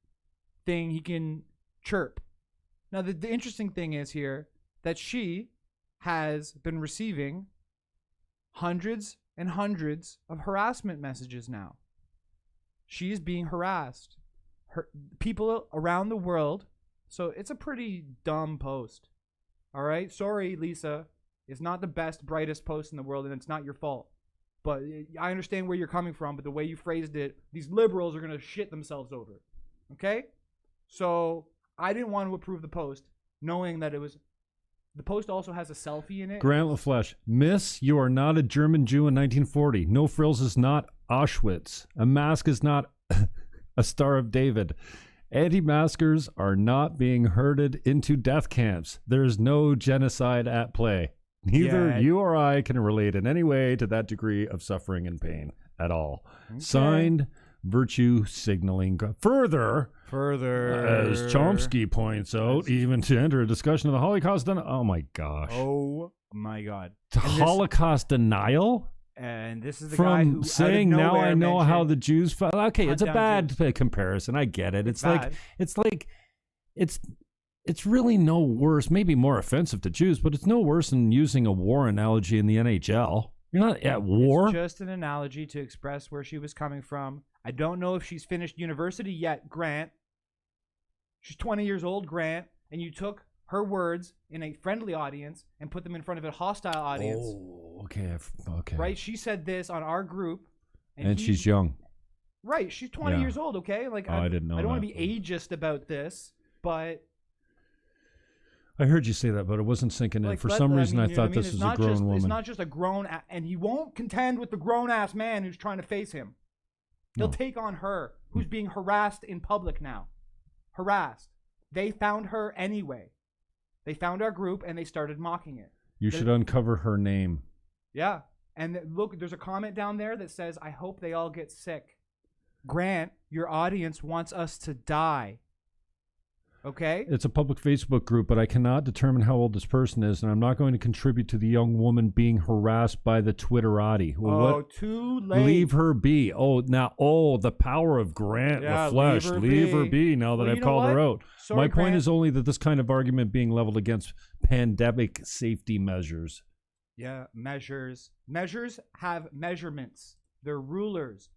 thing he can chirp. Now, the interesting thing is here that she has been receiving hundreds and hundreds of harassment messages now. She is being harassed. People around the world. So it's a pretty dumb post. All right? Sorry, Lisa. It's not the best, brightest post in the world, and it's not your fault. But I understand where you're coming from, but the way you phrased it, these liberals are going to shit themselves over it. Okay? So I didn't want to approve the post, knowing that it was... The post also has a selfie in it. Grant LaFleche, Miss, you are not a German Jew in 1940. No frills is not Auschwitz. A mask is not a Star of David. Anti-maskers are not being herded into death camps. There's no genocide at play. Neither you or I can relate in any way to that degree of suffering and pain at all. Okay. Signed, Virtue Signaling. Further, as Chomsky points out, even to enter a discussion of the Holocaust, oh my gosh. Oh my God. Holocaust denial? And this is the from guy who saying now I know how the Jews felt. Okay, it's a bad comparison. I get it. It's really no worse, maybe more offensive to Jews, but it's no worse than using a war analogy in the NHL. You're not at war. It's just an analogy to express where she was coming from. I don't know if she's finished university yet, Grant. She's 20 years old, Grant, and you took her words in a friendly audience and put them in front of a hostile audience. Oh, okay. Right? She said this on our group. And she's young. Right. She's 20 years old, okay? Like, I didn't know I don't want that. to be ageist about this, but... I heard you say that, but it wasn't sinking in. Like, For some reason, I thought this was a grown woman. It's not just a grown, and he won't contend with the grown-ass man who's trying to face him. He'll take on her, who's being harassed in public now. Harassed. They found her anyway. They found our group, and they started mocking it. You should uncover her name. Yeah. And look, there's a comment down there that says, I hope they all get sick. Grant, your audience wants us to die. Okay? It's a public Facebook group, but I cannot determine how old this person is, and I'm not going to contribute to the young woman being harassed by the Twitterati. Well, too late. Leave her be. The power of Grant LaFleche. Leave her be now that I've called her out. Sorry, My point Grant. is only that this kind of argument being leveled against pandemic safety measures. Yeah, measures. Measures have measurements. They're rulers.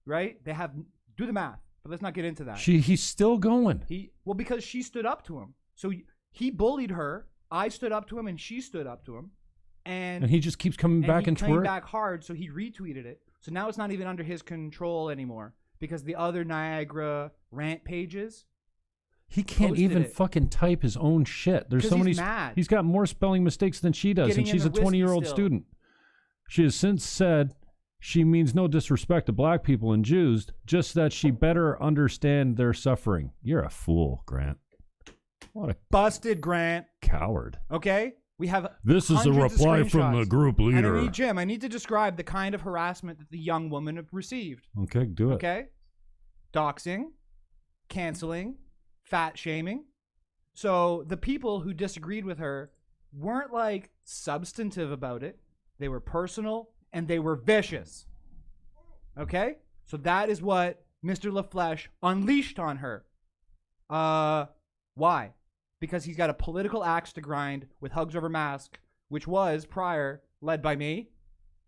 Right? They have, do the math. But let's not get into that. He's still going. Because she stood up to him. So he bullied her. I stood up to him, and she stood up to him. And he just keeps coming back into came it. back hard, so he retweeted it. So now it's not even under his control anymore because the other Niagara rant pages. He can't even fucking type his own shit. There's so many. He's mad. He's got more spelling mistakes than she does, and she's a 20-year-old student. She has since said she means no disrespect to black people and Jews, just that she better understand their suffering. You're a fool, Grant. What a busted Grant. Coward. Okay? We have This is a reply from the group leader. And I need to describe the kind of harassment that the young woman received. Okay, do it. Okay? Doxing, canceling, fat shaming. So the people who disagreed with her weren't like substantive about it. They were personal and they were vicious. Okay? So that is what Mr. LaFleche unleashed on her. Why? Because he's got a political axe to grind with Hugs Over Mask, which was prior led by me,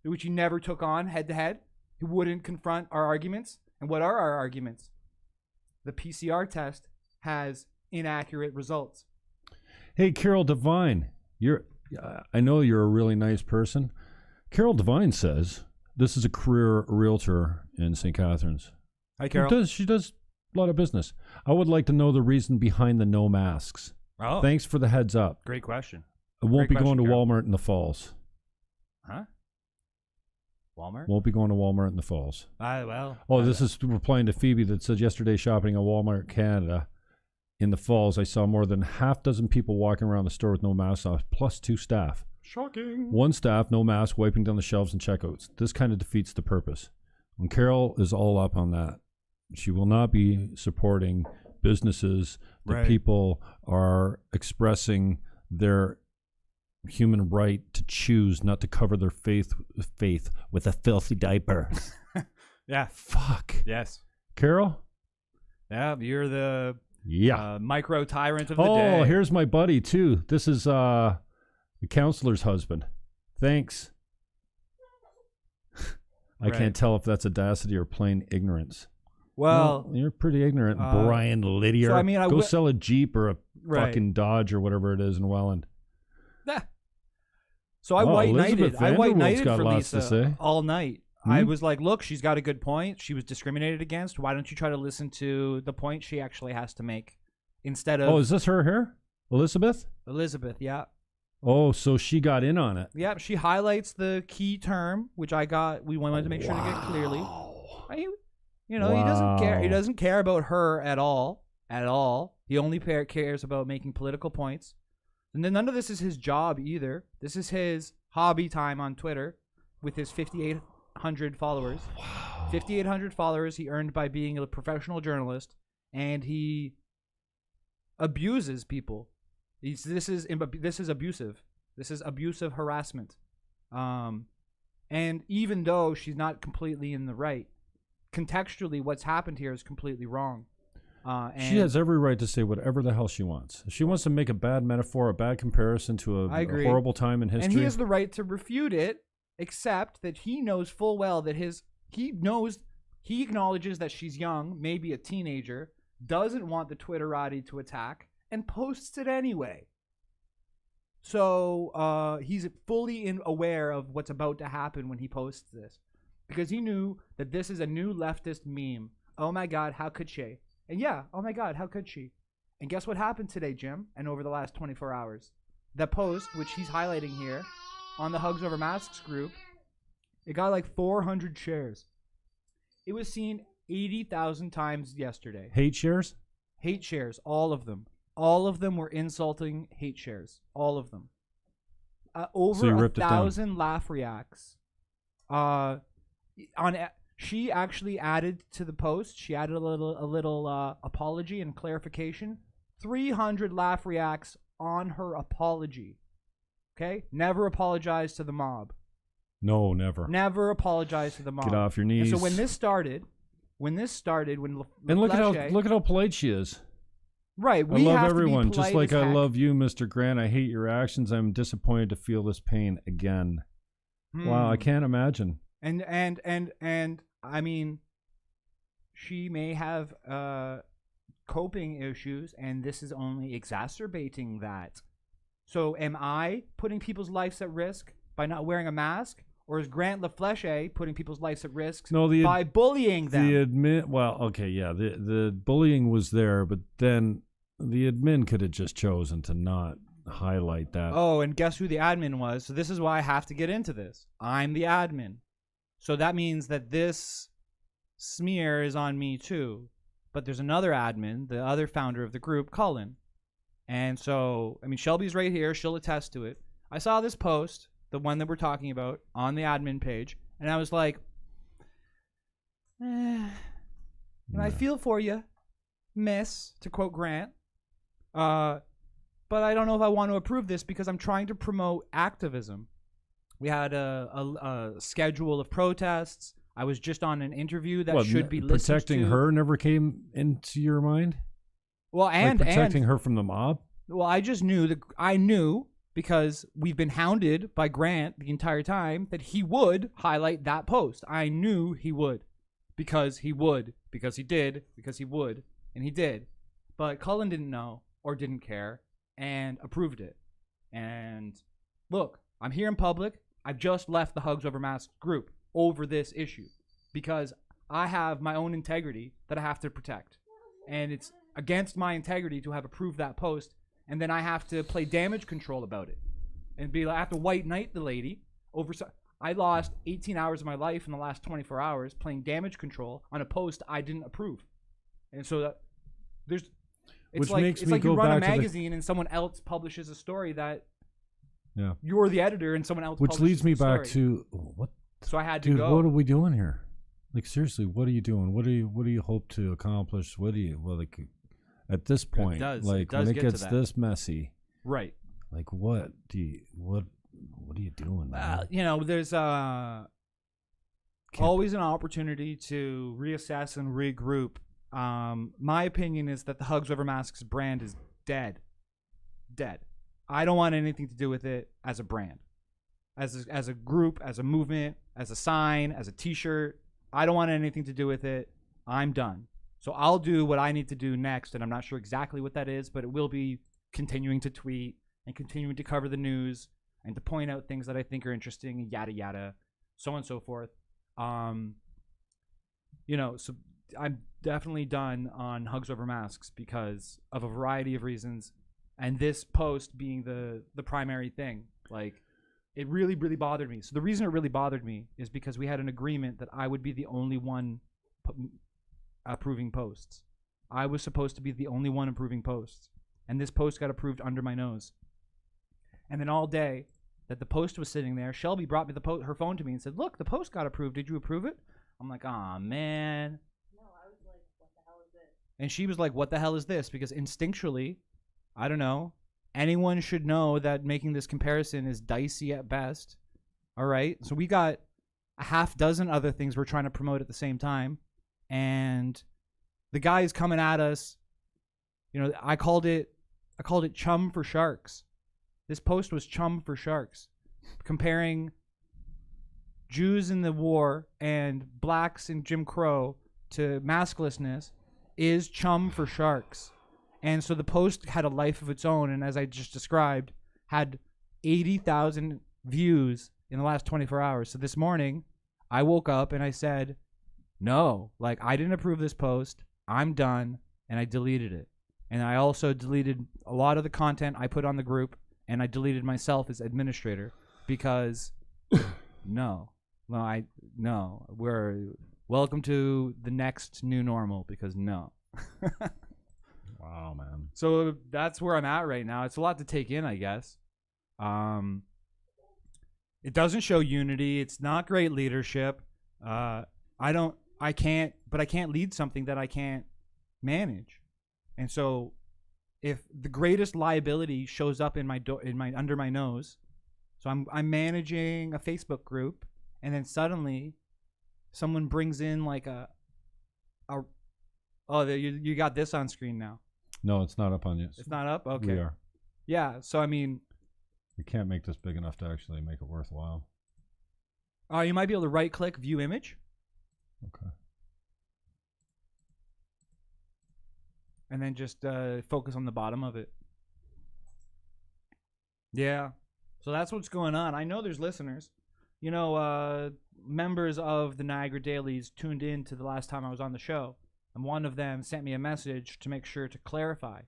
which he never took on head to head. He wouldn't confront our arguments. And what are our arguments? The PCR test has inaccurate results. Hey, Carol Devine, I know you're a really nice person. Carol Devine says this is a career realtor in St. Catharines. Hi, Carol. She does a lot of business. I would like to know the reason behind the no masks. Oh. Thanks for the heads up. Great question. I won't be going to Walmart in the falls. Huh? Walmart? Won't be going to Walmart in the falls. This is replying to Phoebe that said yesterday shopping at Walmart Canada in the falls, I saw more than half dozen people walking around the store with no masks on, plus 2 staff. Shocking. 1 staff, no mask, wiping down the shelves and checkouts. This kind of defeats the purpose. And Carol is all up on that. She will not be supporting businesses that people are expressing their human right to choose not to cover their faith with a filthy diaper. Yeah. Fuck. Yes. Carol? Yeah, you're the micro tyrant of the day. Oh, here's my buddy, too. This is the counselor's husband. Thanks. I can't tell if that's audacity or plain ignorance. Well, you're pretty ignorant, Brian Lydier. So, I mean, go sell a Jeep or a fucking Dodge or whatever it is in Welland. So I white knighted for lots to Lisa say. all night. I was like, look, she's got a good point. She was discriminated against. Why don't you try to listen to the point she actually has to make instead of... Oh, is this her here? Elizabeth? Elizabeth, yeah. Oh, so she got in on it. Yeah, she highlights the key term, which we wanted to make sure to get clearly. He doesn't care. He doesn't care about her at all. At all. He only cares about making political points. And then none of this is his job either. This is his hobby time on Twitter with his 5,800 followers. 5,800 followers he earned by being a professional journalist, and he abuses people. This is abusive. This is abusive harassment. And even though she's not completely in the right, contextually what's happened here is completely wrong. And she has every right to say whatever the hell she wants. If she wants to make a bad metaphor, a bad comparison to a horrible time in history. And he has the right to refute it, except that he knows full well that he acknowledges that she's young, maybe a teenager, doesn't want the Twitterati to attack, and posts it anyway. So he's fully aware of what's about to happen when he posts this. Because he knew that this is a new leftist meme. Oh my God, how could she? And yeah, oh my God, how could she? And guess what happened today, Jim, and over the last 24 hours? That post, which he's highlighting here, on the Hugs Over Masks group, it got like 400 shares. It was seen 80,000 times yesterday. Hate shares? Hate shares, all of them. All of them were insulting hate shares. All of them. Over 1,000 laugh reacts. She actually added to the post. She added a little apology and clarification. 300 laugh reacts on her apology. Okay, never apologize to the mob. No, never. Never apologize to the mob. Get off your knees. And so when this started, and look at how polite she is. Right, I love everyone, just like I love you, Mr. Grant. I hate your actions. I'm disappointed to feel this pain again. Wow, I can't imagine. And I mean, she may have coping issues, and this is only exacerbating that. So am I putting people's lives at risk by not wearing a mask? Or is Grant LaFleche putting people's lives at risk by bullying them? The bullying was there, but then the admin could have just chosen to not highlight that. Oh, and guess who the admin was? So this is why I have to get into this. I'm the admin. So that means that this smear is on me too. But there's another admin, the other founder of the group, Cullen. And so, I mean, Shelby's right here. She'll attest to it. I saw this post, the one that we're talking about, on the admin page, and I was like, and I feel for you, miss, to quote Grant. But I don't know if I want to approve this because I'm trying to promote activism. We had a schedule of protests. I was just on an interview that should be listened to. Protecting her never came into your mind? Well, and protecting her from the mob? Well, I just knew I knew because we've been hounded by Grant the entire time that he would highlight that post. I knew he would because he would, because he did, because he would, and he did. But Cullen didn't know or didn't care and approved it. And look, I'm here in public. I've just left the Hugs Over Masks group over this issue because I have my own integrity that I have to protect. And it's against my integrity to have approved that post, and then I have to play damage control about it and be like, I have to white knight the lady over. I lost 18 hours of my life in the last 24 hours playing damage control on a post I didn't approve. And so that it's like you run a magazine and someone else publishes a story that you're the editor and someone else which publishes leads me the story. back to what? So I had to Dude, go. what are we doing here? Like, seriously, what are you doing? What do you hope to accomplish? At this point, when it gets this messy, right? Like, what are you doing? There's always an opportunity to reassess and regroup. My opinion is that the Hugs Over Masks brand is dead. I don't want anything to do with it as a brand, as a group, as a movement, as a sign, as a T-shirt. I don't want anything to do with it. I'm done. So I'll do what I need to do next, and I'm not sure exactly what that is, but it will be continuing to tweet and continuing to cover the news and to point out things that I think are interesting, yada yada, so on and so forth. So I'm definitely done on Hugs Over Masks because of a variety of reasons, and this post being the primary thing. Like, it really, really bothered me. So the reason it really bothered me is because we had an agreement that I would be the only one approving posts. I was supposed to be the only one approving posts. And this post got approved under my nose. And then all day that the post was sitting there, Shelby brought me her phone to me and said, look, the post got approved. Did you approve it? I'm like, aw, man. No, I was like, what the hell is this? And she was like, what the hell is this? Because instinctually, I don't know, anyone should know that making this comparison is dicey at best. All right. So we got a half dozen other things we're trying to promote at the same time. And the guy is coming at us. I called it chum for sharks. This post was chum for sharks, comparing Jews in the war and blacks in Jim Crow to masklessness is chum for sharks. And so the post had a life of its own, and as I just described, had 80,000 views in the last 24 hours. So this morning, I woke up and I said, no, I didn't approve this post. I'm done, and I deleted it. And I also deleted a lot of the content I put on the group, and I deleted myself as administrator because no, we're welcome to the next new normal because no. Wow, man. So that's where I'm at right now. It's a lot to take in, I guess. It doesn't show unity. It's not great leadership. I can't lead something that I can't manage. And so if the greatest liability shows up in my under my nose, so I'm managing a Facebook group, and then suddenly someone brings in like you got this on screen now. No, it's not up on you. It's not up? Okay. We are. Yeah, so I mean, we can't make this big enough to actually make it worthwhile. You might be able to right click view image. Okay. And then just focus on the bottom of it. Yeah. So that's what's going on. I know there's listeners. You know, members of the Niagara Dailies tuned in to the last time I was on the show. And one of them sent me a message to make sure to clarify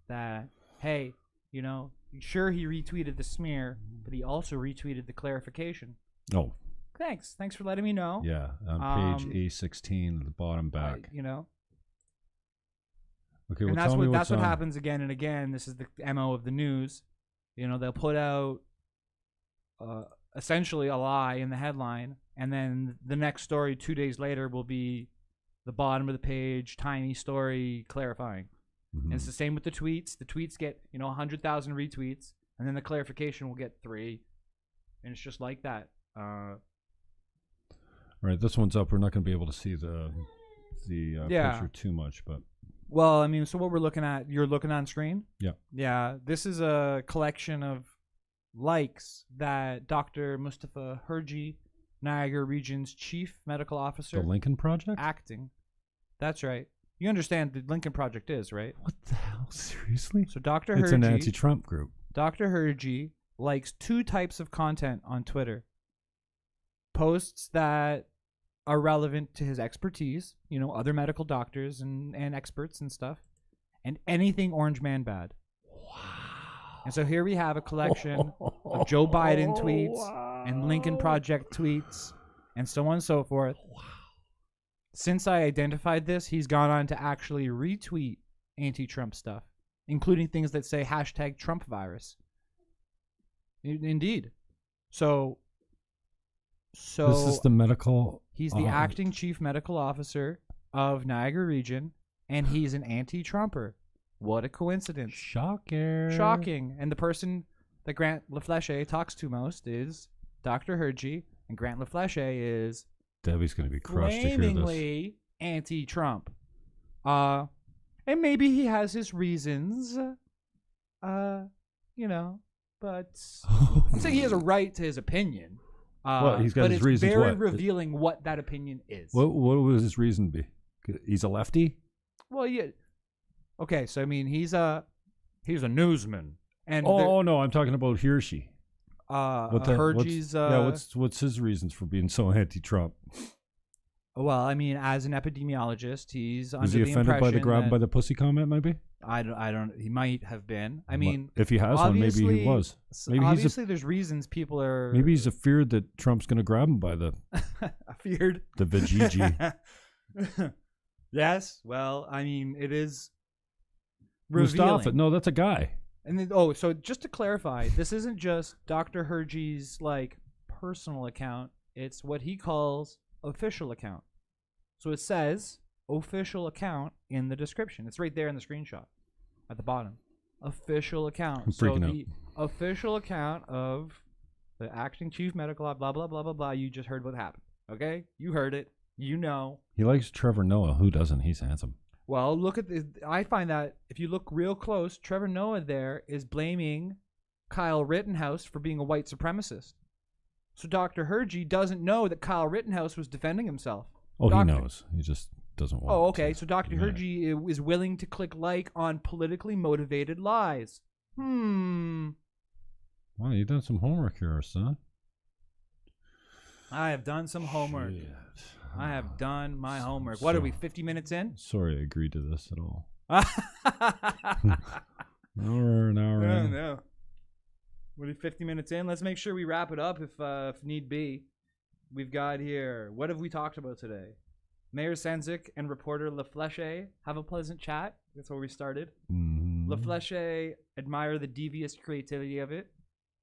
that, hey, you know, sure he retweeted the smear, but he also retweeted the clarification. Oh. Thanks for letting me know. Yeah, on page A16, the bottom back. You know. Okay, well, and that's tell me that's what's what on. happens again and again. This is the MO of the news. You know, they'll put out essentially a lie in the headline, and then the next story 2 days later will be the bottom of the page, tiny story clarifying. Mm-hmm. And it's the same with the tweets. The tweets get, 100,000 retweets, and then the clarification will get 3. And it's just like that. All right, this one's up. We're not going to be able to see the picture too much, but... Well, I mean, so what we're looking at, you're looking on screen? Yeah. Yeah, this is a collection of likes that Dr. Mustafa Herji, Niagara Region's Chief Medical Officer... The Lincoln Project? Acting. That's right. You understand the Lincoln Project is, right? What the hell? Seriously? So Dr. It's Herji... an anti-Trump group. Dr. Herji likes 2 types of content on Twitter. Posts that are relevant to his expertise, other medical doctors and experts and stuff, and anything Orange Man bad. Wow. And so here we have a collection of Joe Biden tweets and Lincoln Project tweets and so on and so forth. Wow. Since I identified this, he's gone on to actually retweet anti-Trump stuff, including things that say #TrumpVirus. Indeed. So this is the medical... He's the acting chief medical officer of Niagara Region, and he's an anti-Trumper. What a coincidence. Shocking. And the person that Grant LaFlesche talks to most is Dr. Herji, and Grant LaFlesche is... Debbie's going to be crushed to hear flamingly anti-Trump. And maybe he has his reasons, but... So he has a right to his opinion. Well, he's got his reasons. But it's very revealing what that opinion is. What would his reason be? He's a lefty? Well, yeah. Okay, so I mean, he's a newsman. And no, I'm talking about he or she. Herji's... what's his reasons for being so anti-Trump? Well, I mean, as an epidemiologist, he's under the impression... Is he offended by the grab by the pussy comment, maybe? I don't. He might have been. I mean, if he has one, maybe he was. Maybe obviously, there's reasons people are. Maybe he's afeared that Trump's going to grab him by the. Afeared. The vajiji. Yes. Well, I mean, it is. Revealing. Mustafa. No, that's a guy. And then, so just to clarify, this isn't just Dr. Herji's personal account. It's what he calls official account. So it says official account in the description. It's right there in the screenshot at the bottom. Official account. I'm freaking out. The official account of the acting chief medical blah blah blah blah blah. You just heard what happened. Okay? You heard it. You know. He likes Trevor Noah. Who doesn't? He's handsome. Well, look at this. I find that if you look real close, Trevor Noah there is blaming Kyle Rittenhouse for being a white supremacist. So Dr. Herji doesn't know that Kyle Rittenhouse was defending himself. Oh, he knows. He just doesn't want. Oh, okay. So Dr. Herji is willing to click like on politically motivated lies. Wow, you've done some homework here, son. I have done some homework. Shit. I have done my homework. What are we, 50 minutes in? Sorry I agreed to this at all. An hour in. No. What are 50 minutes in? Let's make sure we wrap it up if need be. We've got here, what have we talked about today? Mayor Sandzik and reporter LaFleche have a pleasant chat. That's where we started. Mm-hmm. LaFleche admire the devious creativity of it.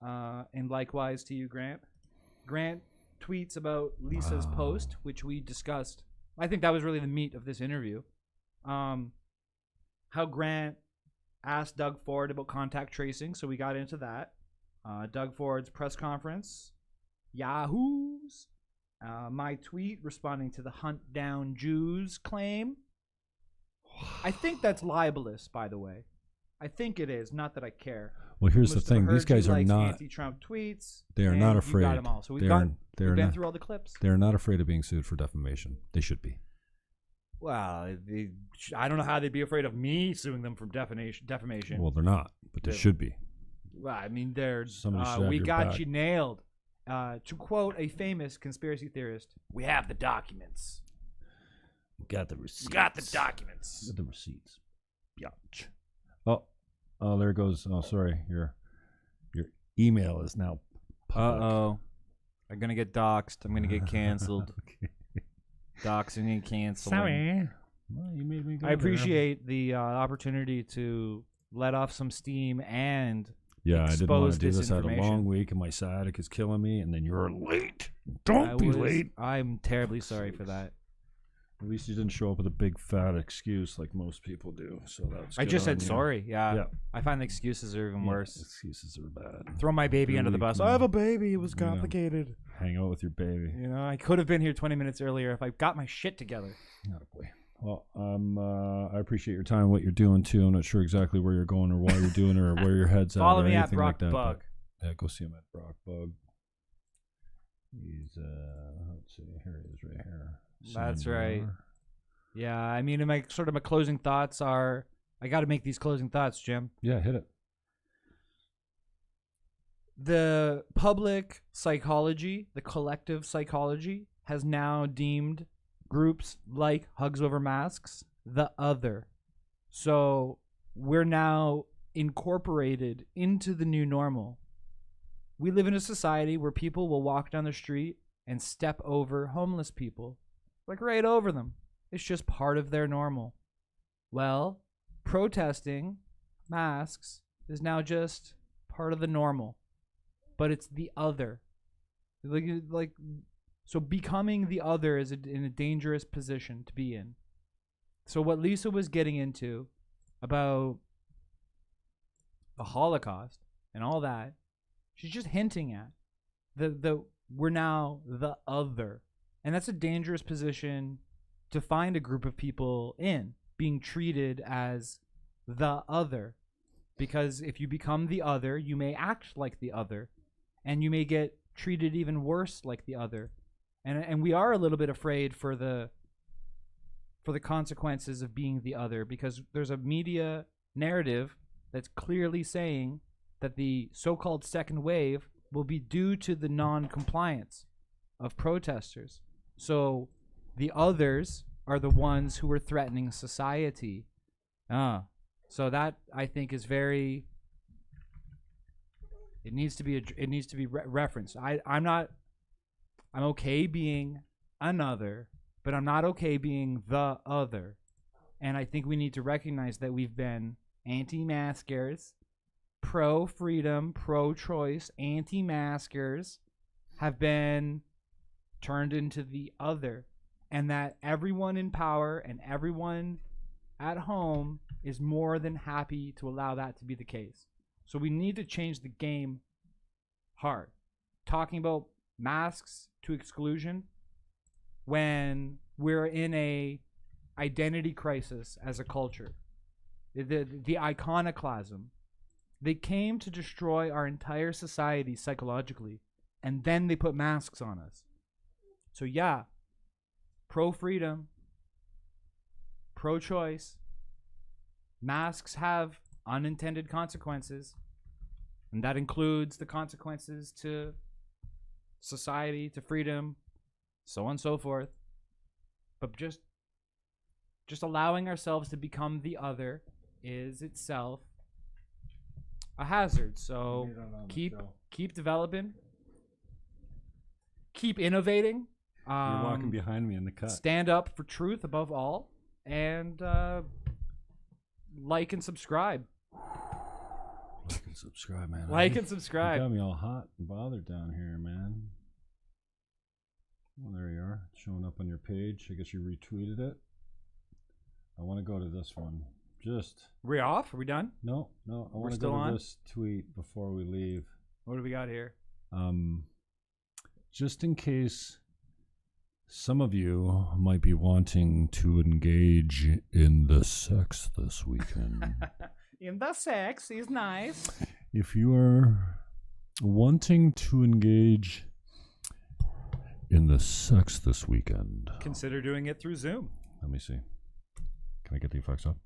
And likewise to you, Grant. Grant tweets about Lisa's post, which we discussed. I think that was really the meat of this interview. How Grant asked Doug Ford about contact tracing, so we got into that. Doug Ford's press conference. Yahoos. My tweet responding to the hunt down Jews claim. I think that's libelous, by the way. I think it is. Not that I care. Well, here's the thing. These guys are not anti-Trump tweets. They are not afraid. Got them all. So we've been through all the clips. They're not afraid of being sued for defamation. They should be. Well, I don't know how they'd be afraid of me suing them for defamation. Well, they're not, but they should be. Well, I mean, they're we got you nailed. To quote a famous conspiracy theorist, we have the documents. Got the receipts. Got the documents. Got the receipts. Biatch. Oh, there it goes. Oh, sorry. Your email is now public. Uh-oh. I'm going to get doxxed. I'm going to get canceled. Okay. Doxing and canceling. Sorry. Well, you made me go I appreciate the opportunity to let off some steam and I didn't want to do this. I had a information. long week and my sciatic is killing me, and then you're late. Don't be late. I'm terribly sorry for that. At least you didn't show up with a big fat excuse like most people do. So that's. I just said you. sorry. Yeah. I find the excuses are even worse. Excuses are bad. Throw my baby under the bus. I have a baby. It was complicated. Hang out with your baby. You know, I could have been here 20 minutes earlier if I got my shit together. Oh boy. Well, I appreciate your time, what you're doing too. I'm not sure exactly where you're going or why you're doing it or where your head's at. Follow or me at anything Brock like that, Bug. Yeah, go see him at Brock Bug. He's let's see, here he is right here. That's Sandor. right. Yeah, I mean, my closing thoughts are, I got to make these closing thoughts, Jim. Yeah, hit it. The public psychology, the collective psychology, has now deemed groups like Hugs Over Masks the other. So we're now incorporated into the new normal. We live in a society where people will walk down the street and step over homeless people, like right over them. It's just part of their normal. Well, protesting masks is now just part of the normal, but it's the other. So becoming the other is in a dangerous position to be in. So what Lisa was getting into about the Holocaust and all that, she's just hinting at we're now the other, and that's a dangerous position to find a group of people in, being treated as the other. Because if you become the other, you may act like the other, and you may get treated even worse like the other. And we are a little bit afraid for the consequences of being the other, because there's a media narrative that's clearly saying that the so-called second wave will be due to the non-compliance of protesters. So the others are the ones who are threatening society. So that, I think, is very. It needs to be referenced. I'm okay being another, but I'm not okay being the other. And I think we need to recognize that we've been anti-maskers, pro-freedom, pro-choice, anti-maskers have been turned into the other. And that everyone in power and everyone at home is more than happy to allow that to be the case. So we need to change the game hard. Talking about masks to exclusion when we're in a identity crisis as a culture. The iconoclasm. They came to destroy our entire society psychologically, and then they put masks on us. So yeah, pro-freedom, pro-choice, masks have unintended consequences, and that includes the consequences to society, to freedom, so on and so forth. But just just allowing ourselves to become the other is itself a hazard. So keep developing, keep innovating. You're walking behind me in the cut. Stand up for truth above all, and like and subscribe. Like and subscribe, man. Like and subscribe. You got me all hot and bothered down here, man. Well, there you are. It's showing up on your page. I guess you retweeted it. I want to go to this one. We off? Are we done? No. I want to go to this tweet before we leave. What do we got here? Just in case some of you might be wanting to engage in the sex this weekend. In the sex is nice. If you are wanting to engage in the sex this weekend, consider doing it through Zoom. Let me see. Can I get the effects up?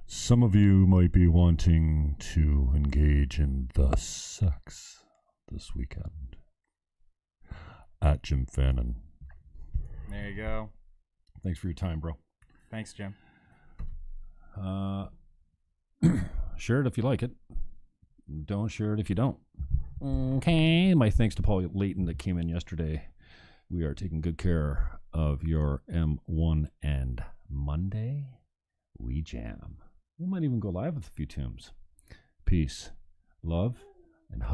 Some of you might be wanting to engage in the sex this weekend. At Jim Fannon. There you go. Thanks for your time, bro. Thanks, Jim. Share it if you like it. Don't share it if you don't. Okay. My thanks to Paul Layton that came in yesterday. We are taking good care of your M1 and Monday. We jam. We might even go live with a few tunes. Peace, love, and hug.